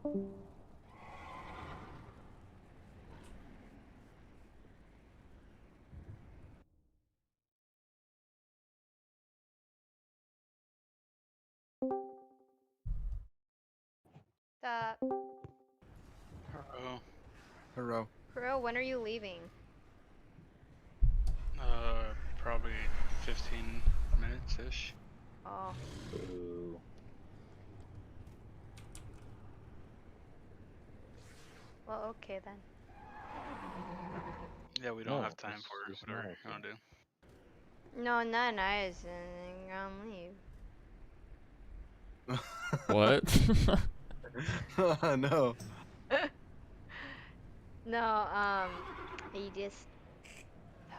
Hello. Hello. Kuro, when are you leaving? Probably 15 minutes-ish. Oh. Ooh. Well, okay then. Yeah, we don't No, have time for it's whatever not you want to do. No, not nice. I'm leave. What? No. No, he just.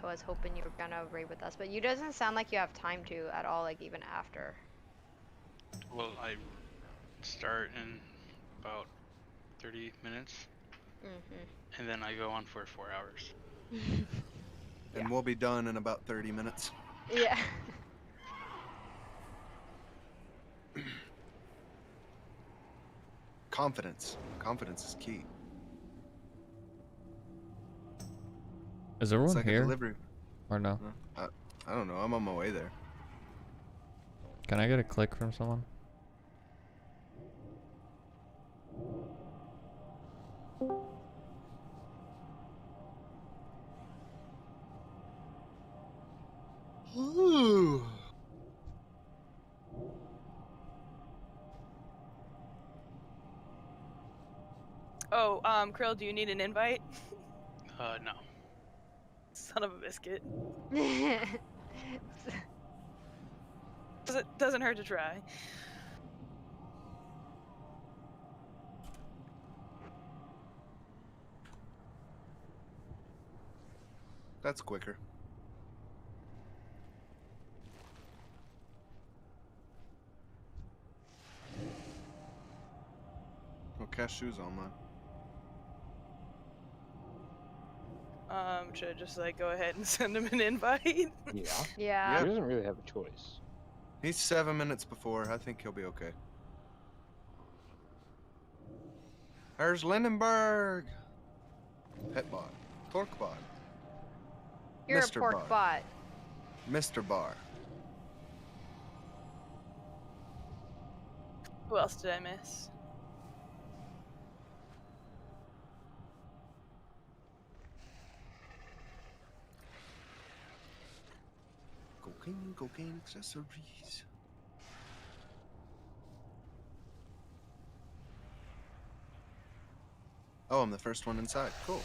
I was hoping you were gonna raid with us, but you doesn't sound like you have time to at all, like even after. Well, I start in about 30 minutes, and then I go on for 4 hours. And we'll be done in about 30 minutes. Yeah. Confidence. Confidence is key. Is everyone It's like here? a delivery. Or no? I don't know. I'm on my way there. Can I get a click from someone? Ooh. Oh, Krill, do you need an invite? No. Son of a biscuit. Doesn't hurt to try. That's quicker. Oh, cashew's online. Should I just like go ahead and send him an invite? Yeah. Yeah. He doesn't really have a choice. He's 7 minutes before. I think he'll be okay. There's Lindenberg. Petbot. Torquebot. You're Mr. a pork bot. Mr. Bar. Who else did I miss? Cocaine accessories. Oh, I'm the first one inside. Cool.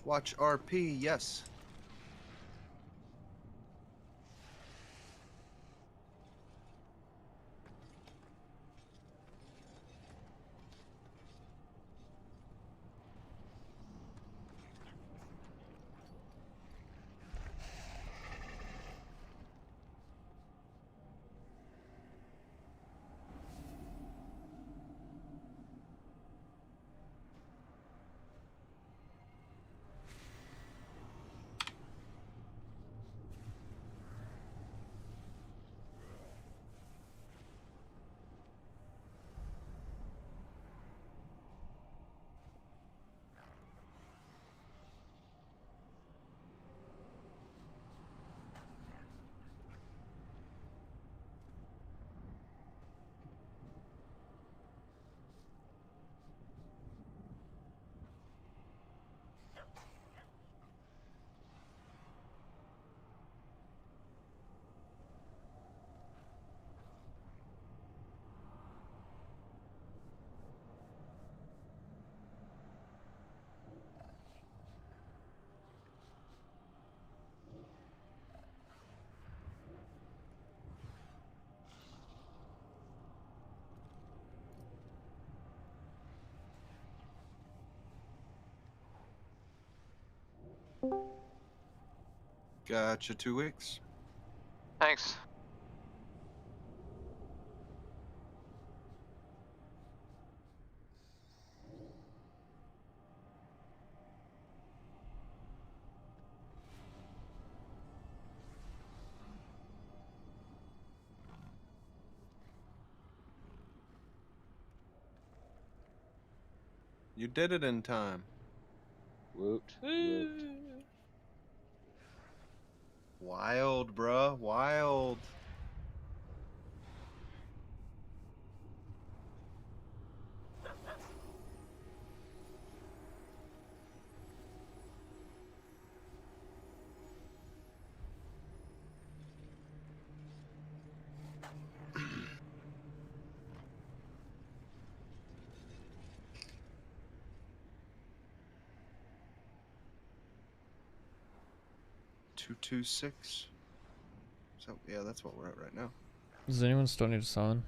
Watch RP, yes. Gotcha, 2 weeks. Thanks. You did it in time. Woot. Woot. Wild, bruh. Wild. $226. So yeah, that's what we're at right now. Does anyone still need to summon?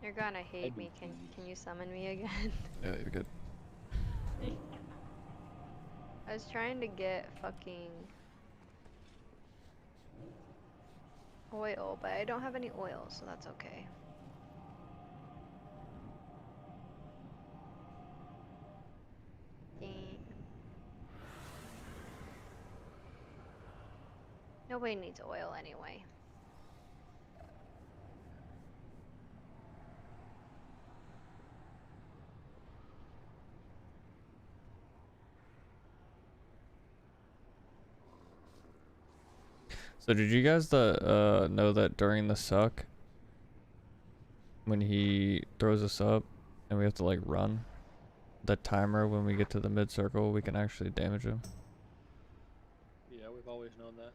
You're gonna hate me. Can you summon me again? Yeah, you're good. I was trying to get fucking oil, but I don't have any oil, so that's okay. Dang. Nobody needs oil anyway. So did you guys know that during the suck, when he throws us up and we have to like run, the timer when we get to the mid circle, we can actually damage him? Yeah, we've always known that.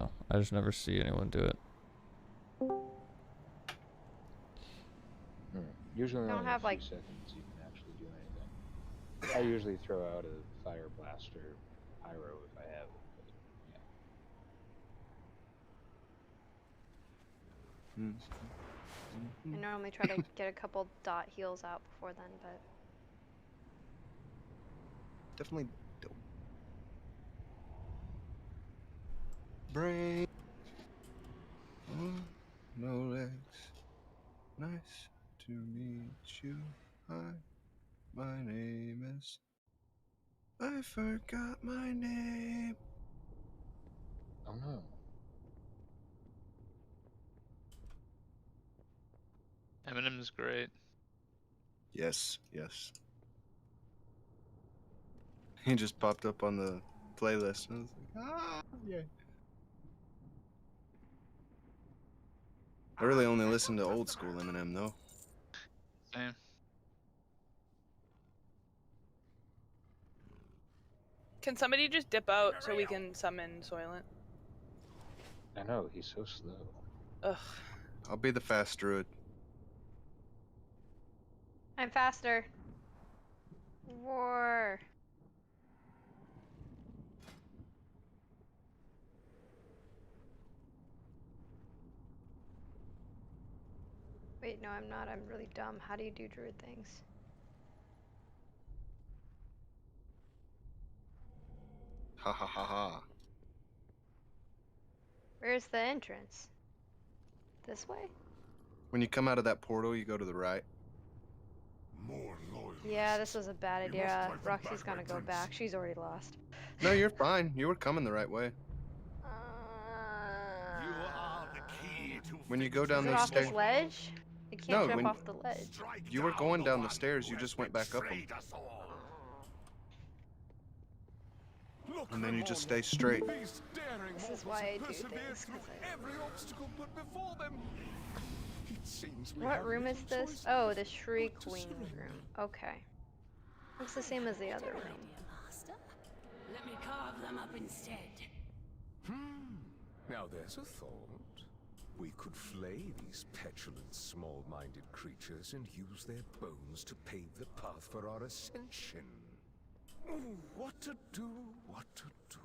Oh, I just never see anyone do it. Usually Don't only have, a few like- seconds you can actually do anything. I usually throw out a fire blast or pyro if I have it. But, yeah. I normally try to get a couple dot heals out before then, but Definitely dope. Brain. Oh, no legs. Nice to meet you. Hi, my name is. I forgot my name. Oh no. Eminem's great. Yes, yes. He just popped up on the playlist and I was like, ah, yeah. I really only listen to old school Eminem though. Same. Can somebody just dip out so we can summon Soylent? I know, he's so slow. Ugh. I'll be the fast druid. I'm faster. War. Wait, no, I'm not. I'm really dumb. How do you do druid things? Ha ha ha ha. Where's the entrance? This way? When you come out of that portal, you go to the right. Yeah, this was a bad idea. Roxy's gonna go back. She's already lost. No, you're fine. You were coming the right way. When you go down Is it those off stairs, this ledge? I can't No, jump when- off the ledge. you were going down the stairs. You just went back up them, and then you just stay straight. This is why I do things. 'Cause What room is this? Oh, the Shriek Wing room. Okay. Looks the same as the other room. Let me carve them up instead. Now there's a thought. We could flay these petulant, small-minded creatures and use their bones to pave the path for our ascension. Ooh, what to do, what to do.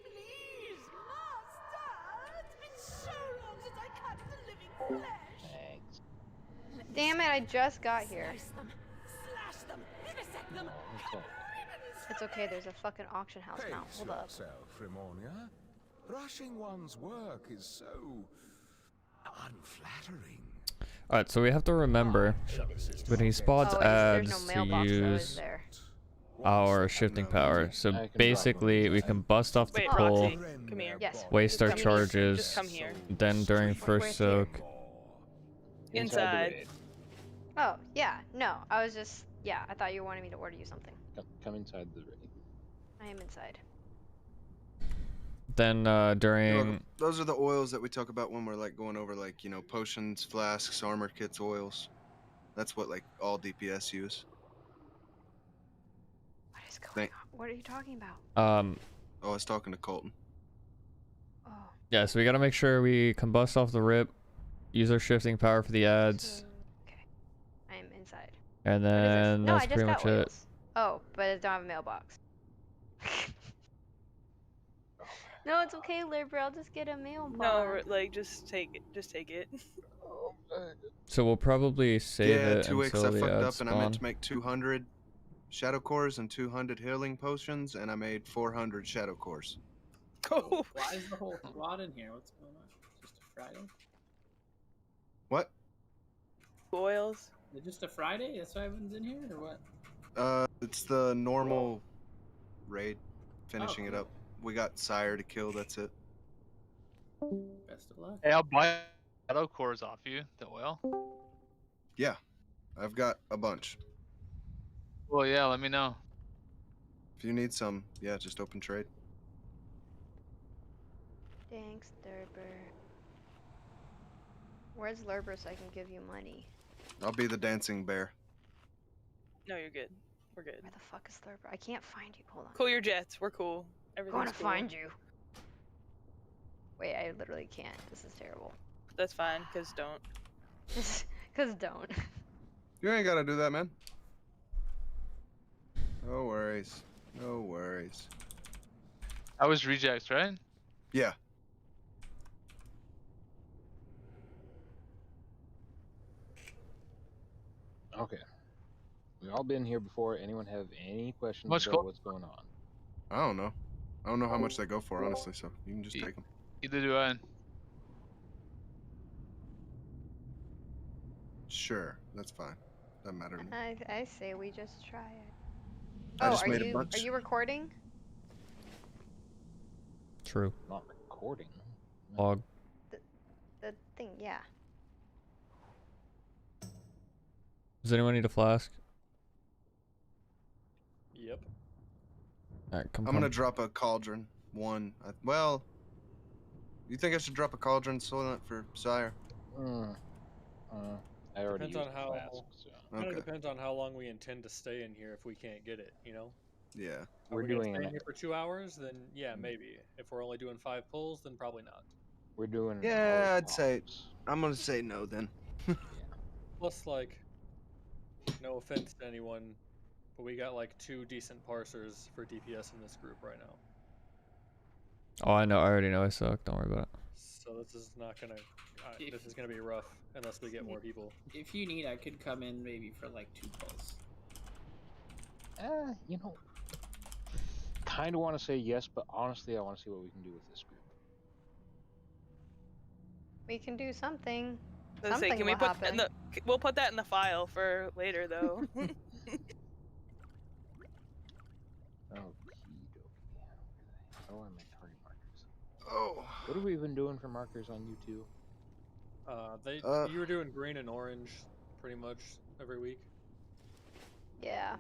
Please, Master! It's been so long since I cut the living flesh! Thanks. Damn it, I just got here. Slice them, slash them, vivisect them, cut the ribbons! It's okay, there's a fucking auction house now. Pace Hold up. yourself, Rimonia. Rushing one's work is so unflattering. Alright, so we have to remember when he spots Oh, wait, there's ads no to mailbox though, is use there? our shifting power. So I can basically, drop we can bust off the Wait, pole, Roxy, come here. Yes. waste our Come here. charges, Just come here. then during Where's first soak, Inside. the raid. Oh, yeah. No, I was just... Yeah, I thought you wanted me to order you something. Come inside the raid. I am inside. Then during... Those are the oils that we talk about when we're like going over like, you know, potions, flasks, armor kits, oils. That's what like all DPS use. What is going on? What are you talking about? Oh, I was talking to Colton. Oh. Yeah, so we gotta make sure we combust off the rip, use our shifting power for the ads. Okay. I am inside. And then No, that's I just pretty got much it. oils. Oh, but I don't have a mailbox. No, it's okay, Libra. I'll just get a mailbox. No, like just take it. Just take it. So we'll probably save Yeah, it 2 weeks until I the fucked ads up and I meant spawn. to make 200 shadow cores and 200 healing potions, and I made 400 shadow cores. Oh. Why is the whole squad in here? What's going on? Just a Friday? What? Oils. Is it just a Friday? That's why everyone's in here, or what? It's the normal raid. Finishing it cool. up. We got Sire to kill, that's it. Best of luck. Hey, I'll buy shadow cores off you, the oil. Yeah, I've got a bunch. Well, yeah, let me know. If you need some, yeah, just open trade. Thanks, Lerber. Where's Lerber so I can give you money? I'll be the dancing bear. No, you're good. We're good. Where the fuck is Lerber? I can't find you. Hold on. Cool your jets. We're cool. I'm Everything's gonna cool. find you. Wait, I literally can't. This is terrible. That's fine, cause don't. Cause don't. You ain't gotta do that, man. No worries. No worries. I was rejects, right? Yeah. Okay. We've all been here before. Anyone have any questions Much about cool. what's going on? I don't know. I don't know how much they go for, honestly, so you can just take them. Either do I. Sure, that's fine. Doesn't matter to me. I say we just try it. I Oh, just are made a you bunch. recording? True. Not recording. Log. The thing, yeah. Does anyone need a flask? Yep. Alright, I'm gonna drop a cauldron. One. Well, you think I should drop a cauldron Soylent for Sire? I already Depends used on the how. flask, so. Kind of Okay. depends on how long we intend to stay in here if we can't get it. You know. Yeah. Are We're we gonna doing stay an- in here for 2 hours? Then yeah, maybe. If we're only doing 5 pulls, then probably not. We're doing. Yeah, I'd say. I'm gonna say no then. Plus, like, no offense to anyone, but we got like 2 decent parsers for DPS in this group right now. Oh, I know. I already know I suck. Don't worry about it. So this is not gonna. This is gonna be rough unless we get more people. If you need, I could come in maybe for like 2 pulls. You know, kind of want to say yes, but honestly, I want to see what we can do with this group. We can do something. Let's say, Something can we will put that happen. in the? We'll put that in the file for later, though. Oh, and my target markers. Oh. What have we been doing for markers on YouTube? You were doing green and orange pretty much every week. Yeah.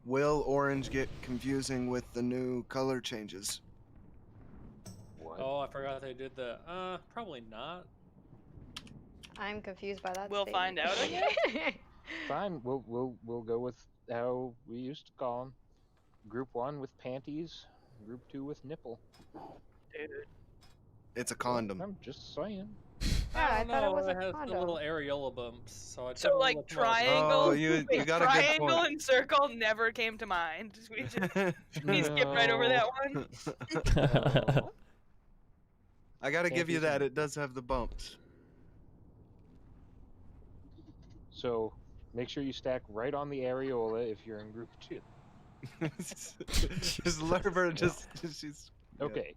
Will orange get confusing with the new color changes? What? Oh, I forgot they did the. Probably not. I'm confused by that. We'll find out, I guess. Fine, we'll go with how we used to call them. Group 1 with panties, Group 2 with nipple. Dude. It's a condom. I'm just saying. Yeah, I thought it was a has condom. the little areola bumps, so it's So like triangle, Oh, you got a good triangle point. and circle never came to mind. We skipped right over that one. I gotta give you that. It does have the bumps. So make sure you stack right on the areola if you're in Group 2. Just Lerber, she's okay.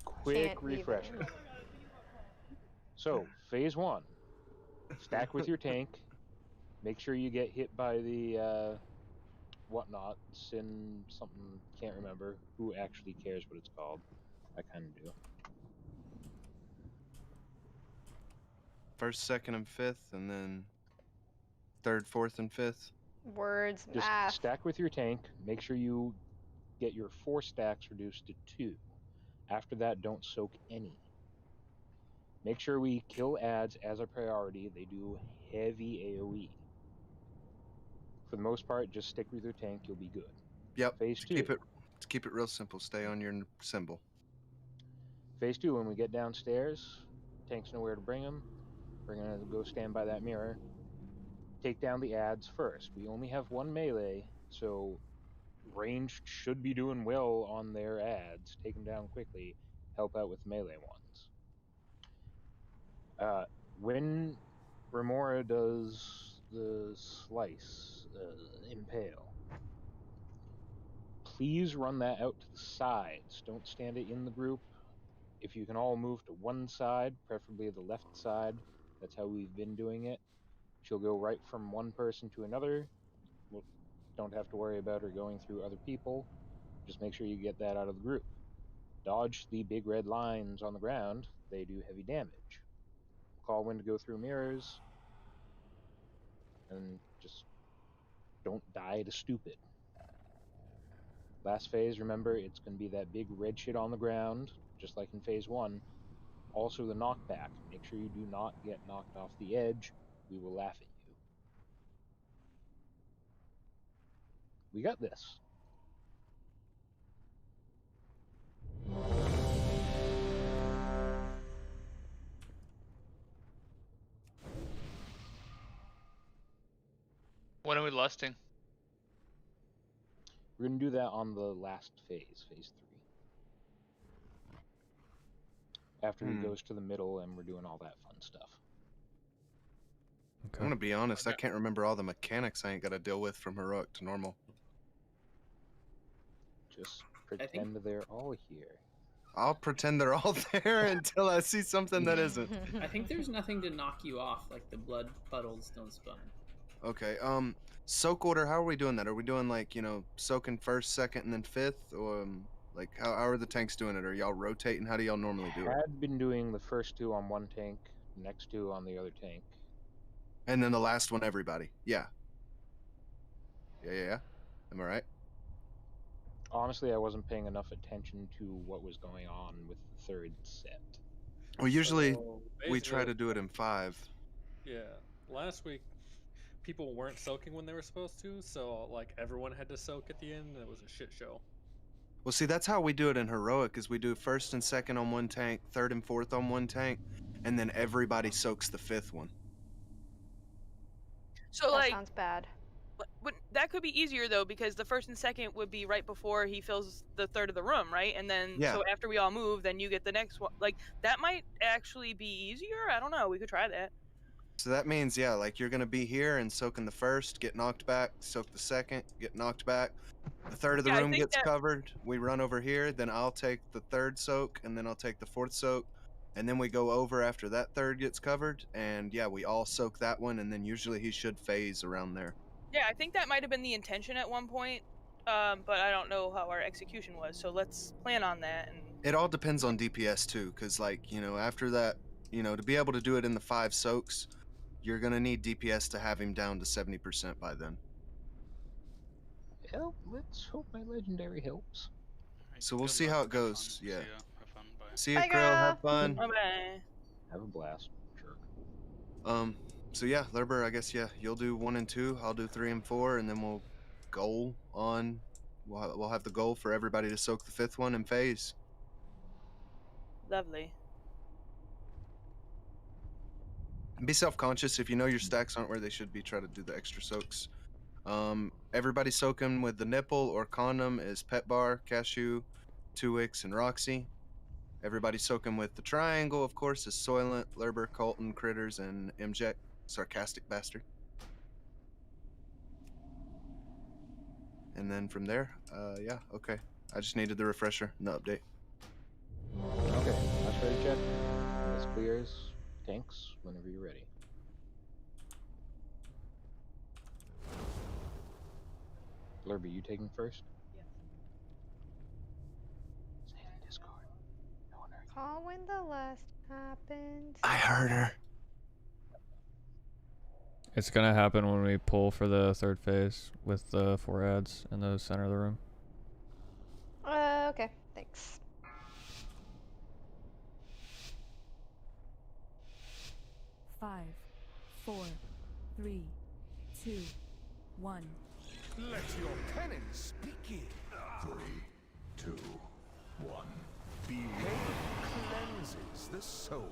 Quick refresher. So phase 1, stack with your tank. Make sure you get hit by the whatnots in something, can't remember. Who actually cares what it's called? I kind of do. first, second, and fifth, and then third, fourth, and fifth. Words, Just math. stack with your tank. Make sure you get your 4 stacks reduced to 2. After that, don't soak any. Make sure we kill ads as a priority. They do heavy AoE. For the most part, just stick with your tank. You'll be good. Yep. Phase 2. Keep it real simple. Stay on your symbol. Phase 2, when we get downstairs, tanks know where to bring them. We're going to go stand by that mirror. Take down the ads first. We only have 1 melee, so ranged should be doing well on their ads. Take them down quickly. Help out with melee ones. When Remora does the slice, impale, please run that out to the sides. Don't stand it in the group. If you can all move to one side, preferably the left side, that's how we've been doing it. She'll go right from one person to another. We'll, don't have to worry about her going through other people. Just make sure you get that out of the group. Dodge the big red lines on the ground. They do heavy damage. Call when to go through mirrors. And just don't die to stupid. Last phase, remember, it's going to be that big red shit on the ground, just like in phase 1. Also the knockback. Make sure you do not get knocked off the edge. We will laugh at you. We got this. When are we lusting? We're going to do that on the last phase, phase 3. After he goes to the middle and we're doing all that fun stuff. Okay. I'm going to be honest, I can't remember all the mechanics I ain't got to deal with from heroic to normal. Just pretend they're all here. I'll pretend they're all there until I see something that isn't. I think there's nothing to knock you off, like the blood puddles don't spawn. Okay, soak order, how are we doing that? Are we doing like, soaking first, second, and then fifth? Or like how are the tanks doing it? Are y'all rotating? How do y'all normally do it? Had been doing the first 2 on one tank, next 2 on the other tank. And then the last one, everybody. Yeah. Yeah. Am I right? Honestly, I wasn't paying enough attention to what was going on with the third set. Well, usually we try to do it in 5. Yeah. Last week, people weren't soaking when they were supposed to, so like everyone had to soak at the end, and it was a shit show. Well, see, that's how we do it in heroic. Is we do first and second on one tank, third and fourth on one tank, and then everybody soaks the 5th one. So that sounds bad. But that could be easier though, because the first and second would be right before he fills the third of the room, right? And then so after we all move, then you get the next one. Like that might actually be easier. I don't know. We could try that. So that means, yeah, like you're gonna be here and soaking the first, get knocked back, soak the second, get knocked back. The third of the room gets covered. We run over here, then I'll take the third soak, and then I'll take the fourth soak, and then we go over after that third gets covered, and yeah, we all soak that one, and then usually he should phase around there. Yeah, I think that might have been the intention at one point, but I don't know how our execution was. So let's plan on that. And it all depends on DPS too, because like after that, to be able to do it in the 5 soaks, you're gonna need DPS to have him down to 70% by then. Well, let's hope my legendary helps. So we'll see how it goes. Yeah. Have fun. Bye. See you, Krill. Have fun. Bye. Have a blast. Jerk. So yeah, Lerber, I guess you'll do 1 and 2. I'll do 3 and 4, and then we'll goal on. We'll have the goal for everybody to soak the 5th one and phase. Lovely. Be self-conscious. If you know your stacks aren't where they should be, try to do the extra soaks. Everybody soaking with the nipple or condom is Pet Bar, Cashew, 2X, and Roxy. Everybody soaking with the triangle, of course, is Soylent, Lerber, Colten, Critters, and MJ, Sarcastic Bastard. And then from there, yeah, okay. I just needed the refresher, no update. Okay, last ready check. When this clears, tanks, whenever you're ready. Lerber, you taking first? Yes. Say it in Discord. No one heard you. Call when the last happens. I heard her. It's gonna happen when we pull for the third phase with the 4 ads in the center of the room. Okay, thanks. Five, 4, 3, 2, 1. Let your penance begin. 3, 2, 1. Behavior cleanses the soul.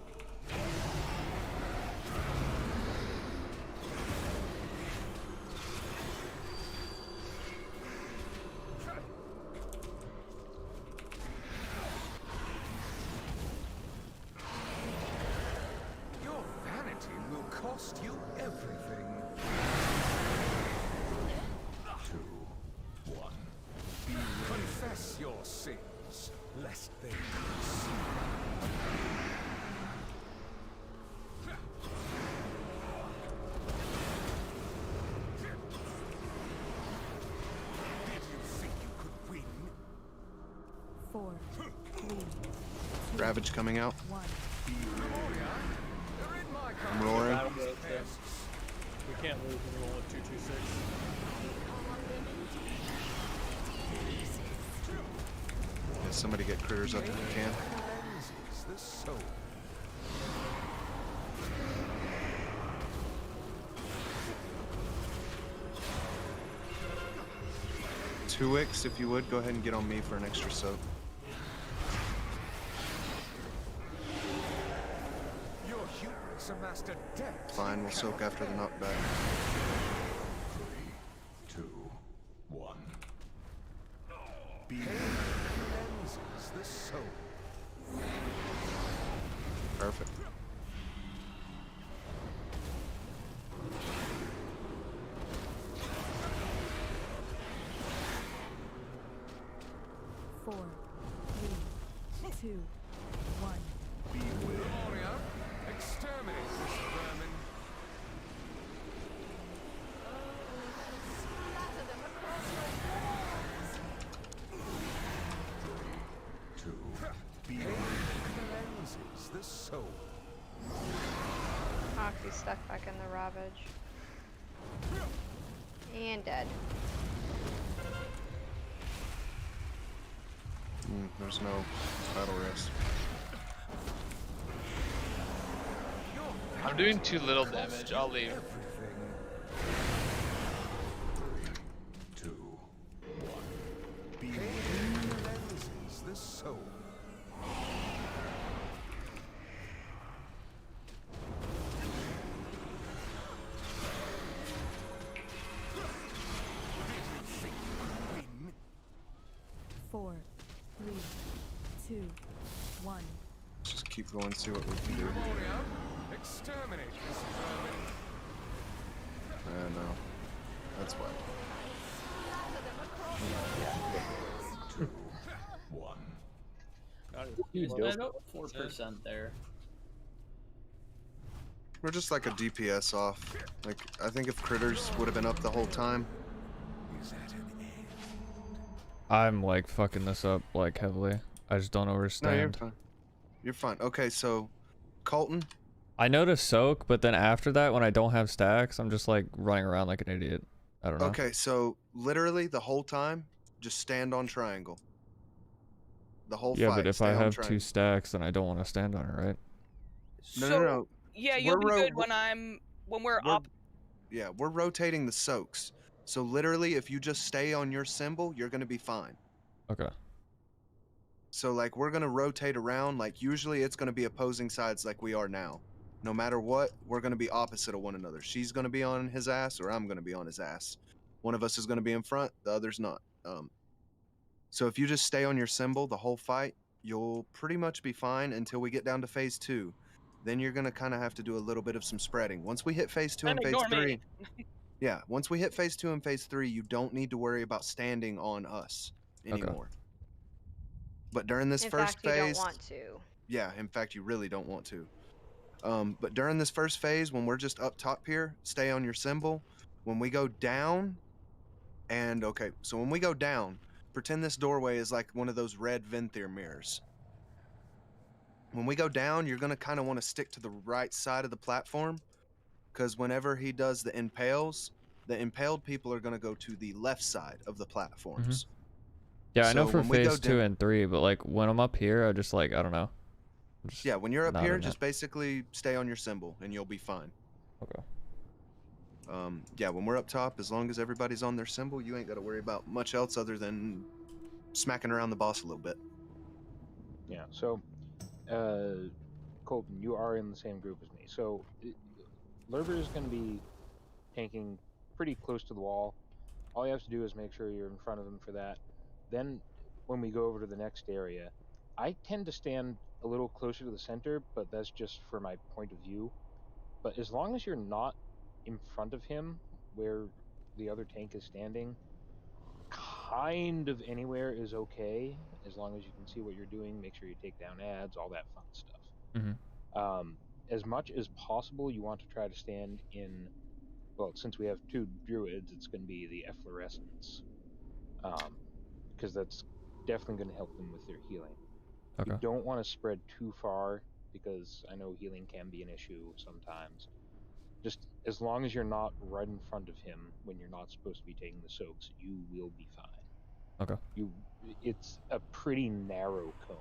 Your vanity will cost you everything. 2, 1. Confess your sins, lest they consume. Did you think you could win? 4, 3, 2, Ravage coming out. 1. I'm roaring. We can't lose when we roll with 226. Yeah, somebody get critters up if you can. Cleanses the soul. Two Wicks, if you would, go ahead and get on me for an extra soak. Your hubris amassed a debt. Fine, we'll soak after the knockback. 3, 2, 1. Behavior cleanses the soul. Perfect. Four, 3, 2, 1. Warrior, exterminate this vermin. Splatter them across your walls. 2. Behavior cleanses the soul. Oxy's stuck back in the Ravage. And dead. There's no battle rest. I'm doing too little damage. I'll leave. 2, 1. Behavior cleanses the soul. Win. 4, 3, 2, 1. Let's just keep going, see what we can do. Warrior, exterminate this vermin. No. That's why. Two, 1. Dude, that up 4% there. We're just like a DPS off. Like, I think if critters would have been up the whole time. Is at an end. I'm like fucking this up like heavily. I just don't No, you're understand. fine. You're fine. Okay, so Colton. I know to soak, but then after that, when I don't have stacks, I'm just like running around like an idiot. I don't know. Okay, so literally the whole time, just stand on triangle. The whole Yeah, fight. but if stay I on have triangle. 2 stacks, then I don't want to stand on it, right? No. Yeah, you'll be good when we're up. Yeah, we're rotating the soaks. So literally, if you just stay on your symbol, you're gonna be fine. Okay. So like we're gonna rotate around. Like usually, it's gonna be opposing sides like we are now. No matter what, we're gonna be opposite of one another. She's gonna be on his ass, or I'm gonna be on his ass. One of us is gonna be in front, the other's not. So if you just stay on your symbol the whole fight, you'll pretty much be fine until we get down to phase 2. Then you're gonna kind of have to do a little bit of some spreading. Once we hit phase 2 and phase 3, yeah. Once we hit phase 2 and phase 3, you don't need to worry about standing on us anymore. But during this first phase, you don't want to. Yeah, in fact, you really don't want to. But during this first phase, when we're just up top here, stay on your symbol. When we go down, and okay, so when we go down, pretend this doorway is like one of those red Venthyr mirrors. When we go down, you're gonna kind of want to stick to the right side of the platform, because whenever he does the impaled people are going to go to the left side of the platforms. Yeah, so I know for when we go phase 2 and 3, but like when I'm up here, I just like, I don't know. Yeah, when you're up here, just basically stay on your symbol and you'll be fine. Okay. Yeah, when we're up top, as long as everybody's on their symbol, you ain't got to worry about much else other than smacking around the boss a little bit. Yeah, so, Colton, you are in the same group as me. So, Lurber is going to be tanking pretty close to the wall. All you have to do is make sure you're in front of him for that. Then, when we go over to the next area, I tend to stand a little closer to the center, but that's just for my point of view. But as long as you're not in front of him, where the other tank is standing, kind of anywhere is okay, as long as you can see what you're doing, make sure you take down ads, all that fun stuff. As much as possible, you want to try to stand in, well, since we have 2 druids, it's going to be the efflorescence, because that's definitely going to help them with their healing. Okay. You don't want to spread too far, because I know healing can be an issue sometimes. Just as long as you're not right in front of him when you're not supposed to be taking the soaks, you will be fine. Okay. It's a pretty narrow cone.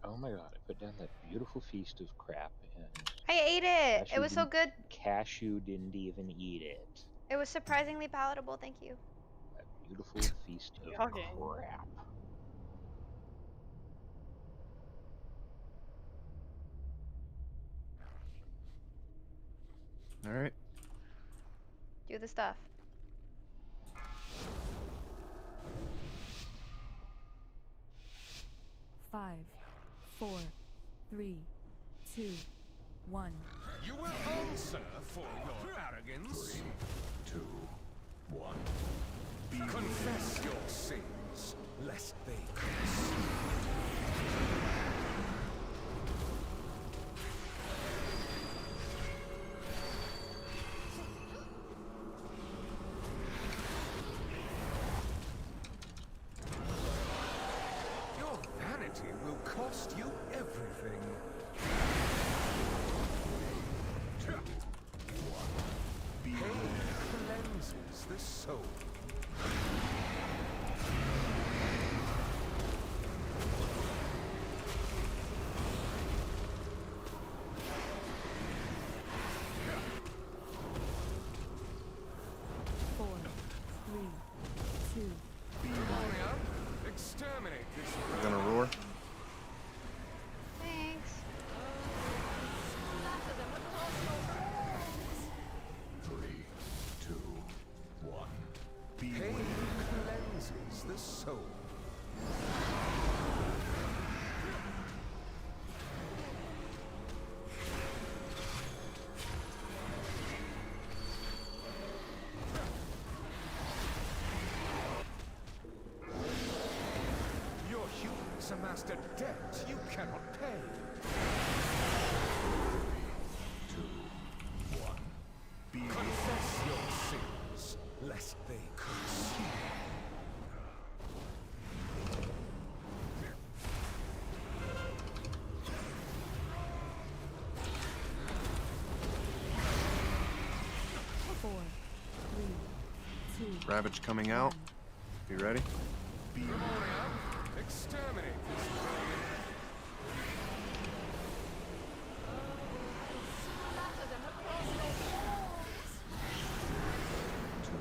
Oh my god, I put down that beautiful feast of crap and I ate it! It was so good. Cashew didn't even eat it. It was surprisingly palatable, thank you. That beautiful feast of crap. Alright. Do the stuff. Five, 4, 3, 2, 1. You will answer for your arrogance. 3, 2, 1. Confess your sins, lest they consume. Your vanity will cost you everything. Pain cleanses the soul. Four, 3, 2, Exterminate this. We're gonna roar. Thanks. 3, 2, 1. Pain cleanses the soul. Your humans amassed a debt you cannot pay. 3, 2, 1. Confess your sins, lest they consume. four, 3, 2. Ravage coming out. You ready? Exterminate this. 2,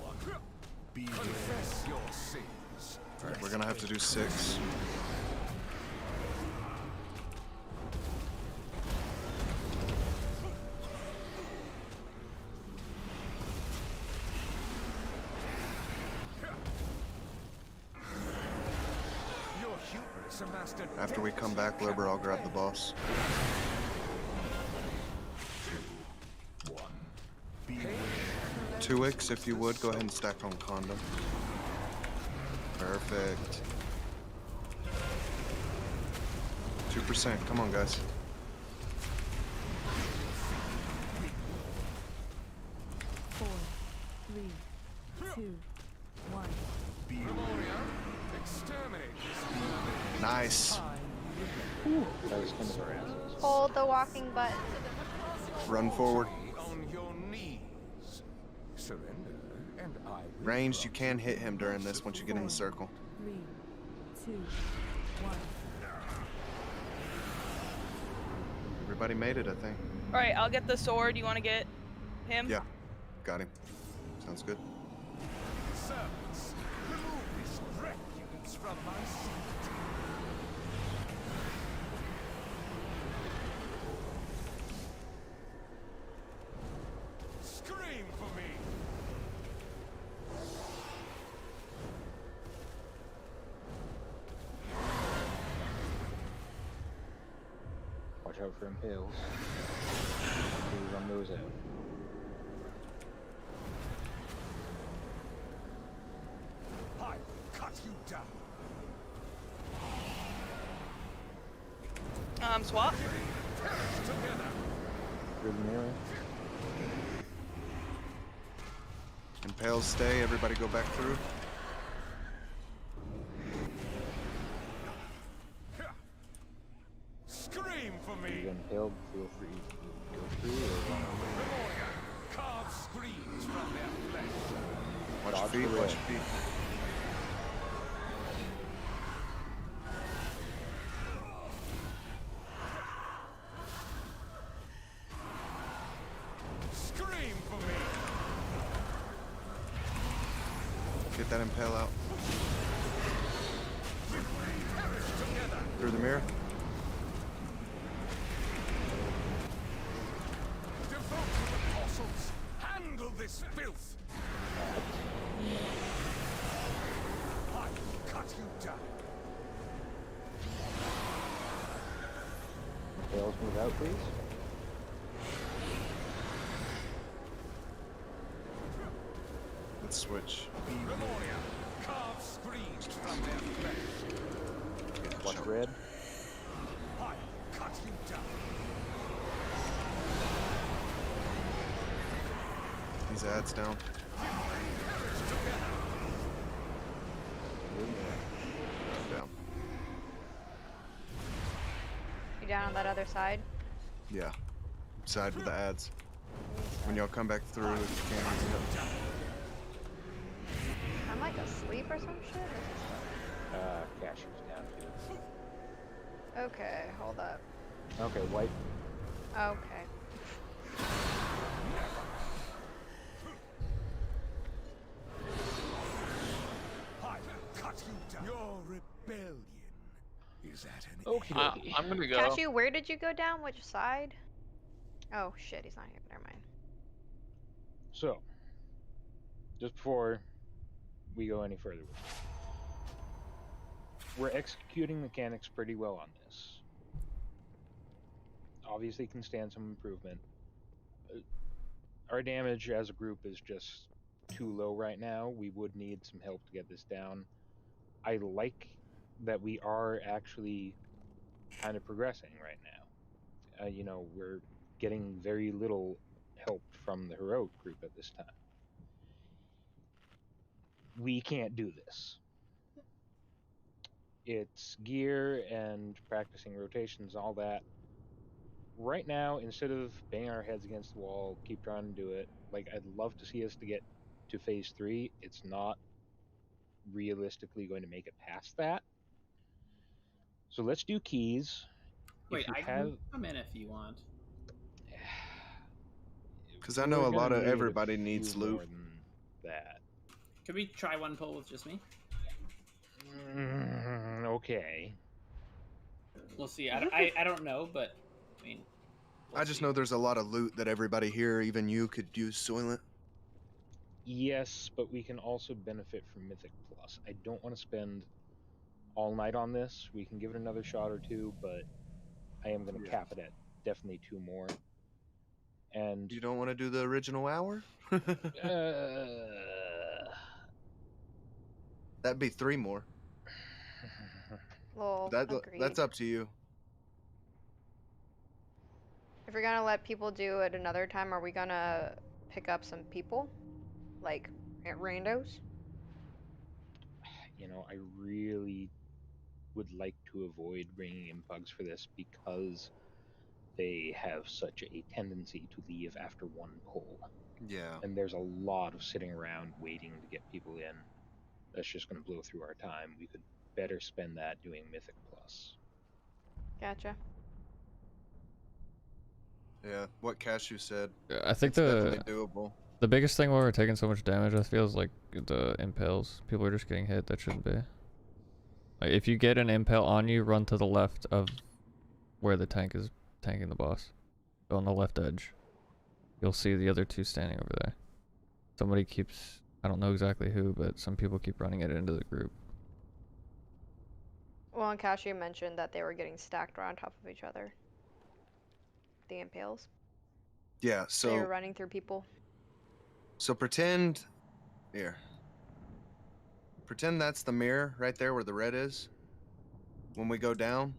1. Confess your sins. Alright, we're gonna have to do 6. Your hubris amassed a After we come back, Liber, I'll grab the boss. 2, 1. 2x, if you would, go ahead and stack on condom. Perfect. 2 2%. Come on, guys. Four, three, two, one. Nice. Hold the walking button. Run forward. On your knees. Surrender, and I will Ranged, you can hit him during this once you get in the circle. 3, 2, 1. Everybody made it, I think. All right, I'll get the sword. You want to get him? Yeah, got him. Sounds good. Servants, remove this refuse from my seat. Scream for me. Watch out for impales. Please run those out. I cut you down. Swap. Through the mirror. Impales stay, everybody go back through. Scream for If me. you're impaled, feel free to go through or run over. Memoria, carve screams from their flesh. Watch your Dodge feet, the watch red. your feet. Scream for me. Get that impale out. Through the mirror. Devoted apostles, handle this filth. I will cut you down. Impales move out, please. Let's switch. Memoria, carve screams from their flesh. Watch red. I will cut you down. These ads down. Down. You down on that other side? Yeah. Side with the ads. When y'all come back through, if you can. I'm like asleep or some shit? Cashier's down too. Okay, hold up. Okay, white. Okay. I will cut you down. Your rebellion is at an Okay. I'm gonna go. Cashew, where did you go down? Which side? Oh shit, he's not here. Never mind. So, just before we go any further with it, we're executing mechanics pretty well on this. Obviously can stand some improvement. Our damage as a group is just too low right now. We would need some help to get this down. I like that we are actually kind of progressing right now. You know, we're getting very little help from the heroic group at this time. We can't do this. It's gear and practicing rotations and all that. Right now, instead of banging our heads against the wall, keep trying to do it. Like, I'd love to see us to get to phase 3. It's not realistically going to make it past that. So let's do keys. Wait, I can come in if you want. Because I know a lot of everybody needs loot. More than that. Could we try one pull with just me? Okay. We'll see. I don't know, but I mean. I just know there's a lot of loot that everybody here, even you, could use Soylent. Yes, but we can also benefit from Mythic Plus. I don't want to spend all night on this. We can give it another shot or two, but I am going to cap it at definitely 2 more. And you don't want to do the original hour? That'd be 3 more. Well, That's up to you. If you're gonna let people do it another time, are we gonna pick up some people? Like, at randos? You know, I really would like to avoid bringing in bugs for this because they have such a tendency to leave after one pull. Yeah. And there's a lot of sitting around waiting to get people in. That's just going to blow through our time. We could better spend that doing Mythic Plus. Gotcha. Yeah, what Cashew said. I think it's definitely doable. The biggest thing why we're taking so much damage, I feel, is like the impales. People are just getting hit. That shouldn't be. Like, if you get an impale on you, run to the left of where the tank is tanking the boss. Go on the left edge. You'll see the other two standing over there. Somebody keeps, I don't know exactly who, but some people keep running it into the group. Well, and Cashew mentioned that they were getting stacked on top of each other. The impales. Yeah, so they were running through people. So pretend Pretend that's the mirror right there where the red is. When we go down,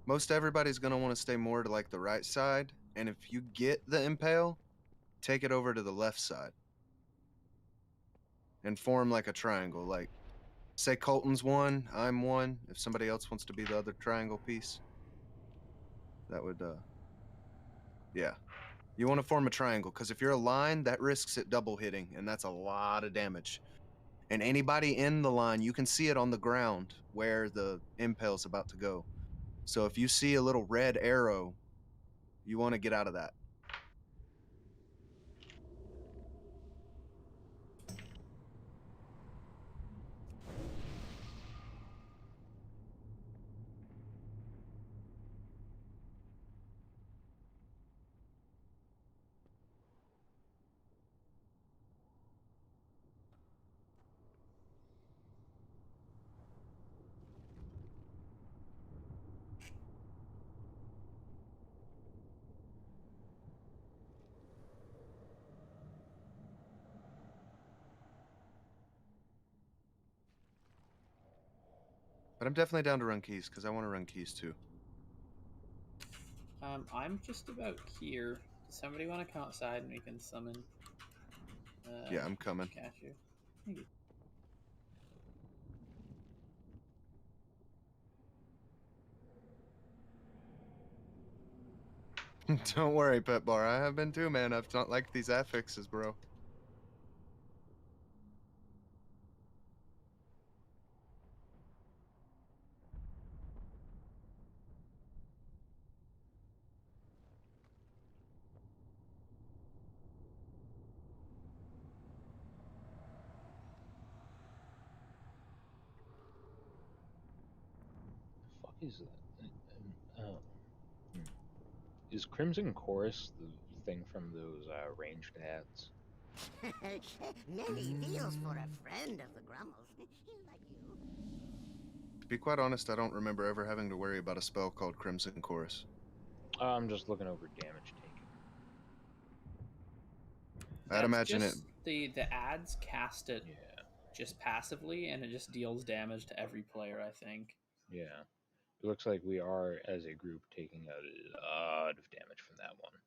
most everybody's gonna want to stay more to like the right side, and if you get the impale, take it over to the left side. And form like a triangle, like say Colton's one, I'm one, if somebody else wants to be the other triangle piece. That would yeah. You want to form a triangle, because if you're a line, that risks it double hitting, and that's a lot of damage. And anybody in the line, you can see it on the ground where the impale's about to go. So if you see a little red arrow, you want to get out of that. But I'm definitely down to run keys, because I want to run keys too. I'm just about here. Does somebody want to come outside and we can summon? Yeah, I'm coming. Cashew. Thank you. Don't worry, Pet Bar. I have been too, man. I've not liked these affixes, bro. The fuck is that? Is Crimson Chorus the thing from those ranged ads? Many feels for a friend of the Grummles. Like you. To be quite honest, I don't remember ever having to worry about a spell called Crimson Chorus. I'm just looking over damage taken. I'd imagine it. The ads cast it just passively, and it just deals damage to every player, I think. Yeah. It looks like we are, as a group, taking a lot of damage from that one.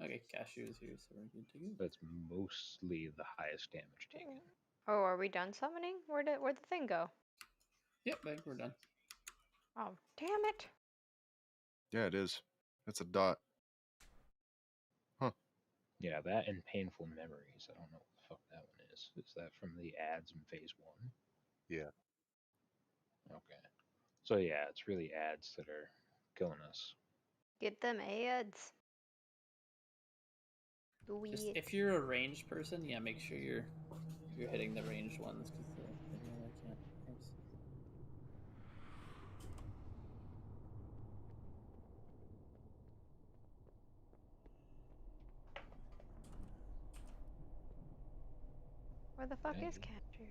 Okay, Cashew is here, so we're good to go. That's mostly the highest damage taken. Oh, are we done summoning? Where'd the thing go? Yep, I think we're done. Oh, damn it. Yeah, it is. It's a dot. Huh. Yeah, that and Painful Memories. I don't know what the fuck that one is. Is that from the ads in phase 1? Yeah. Okay. So yeah, it's really ads that are killing us. Get them ads. Just, if you're a ranged person, yeah, make sure you're hitting the ranged ones, because the melee can't. Thanks. Where the fuck is Cashew?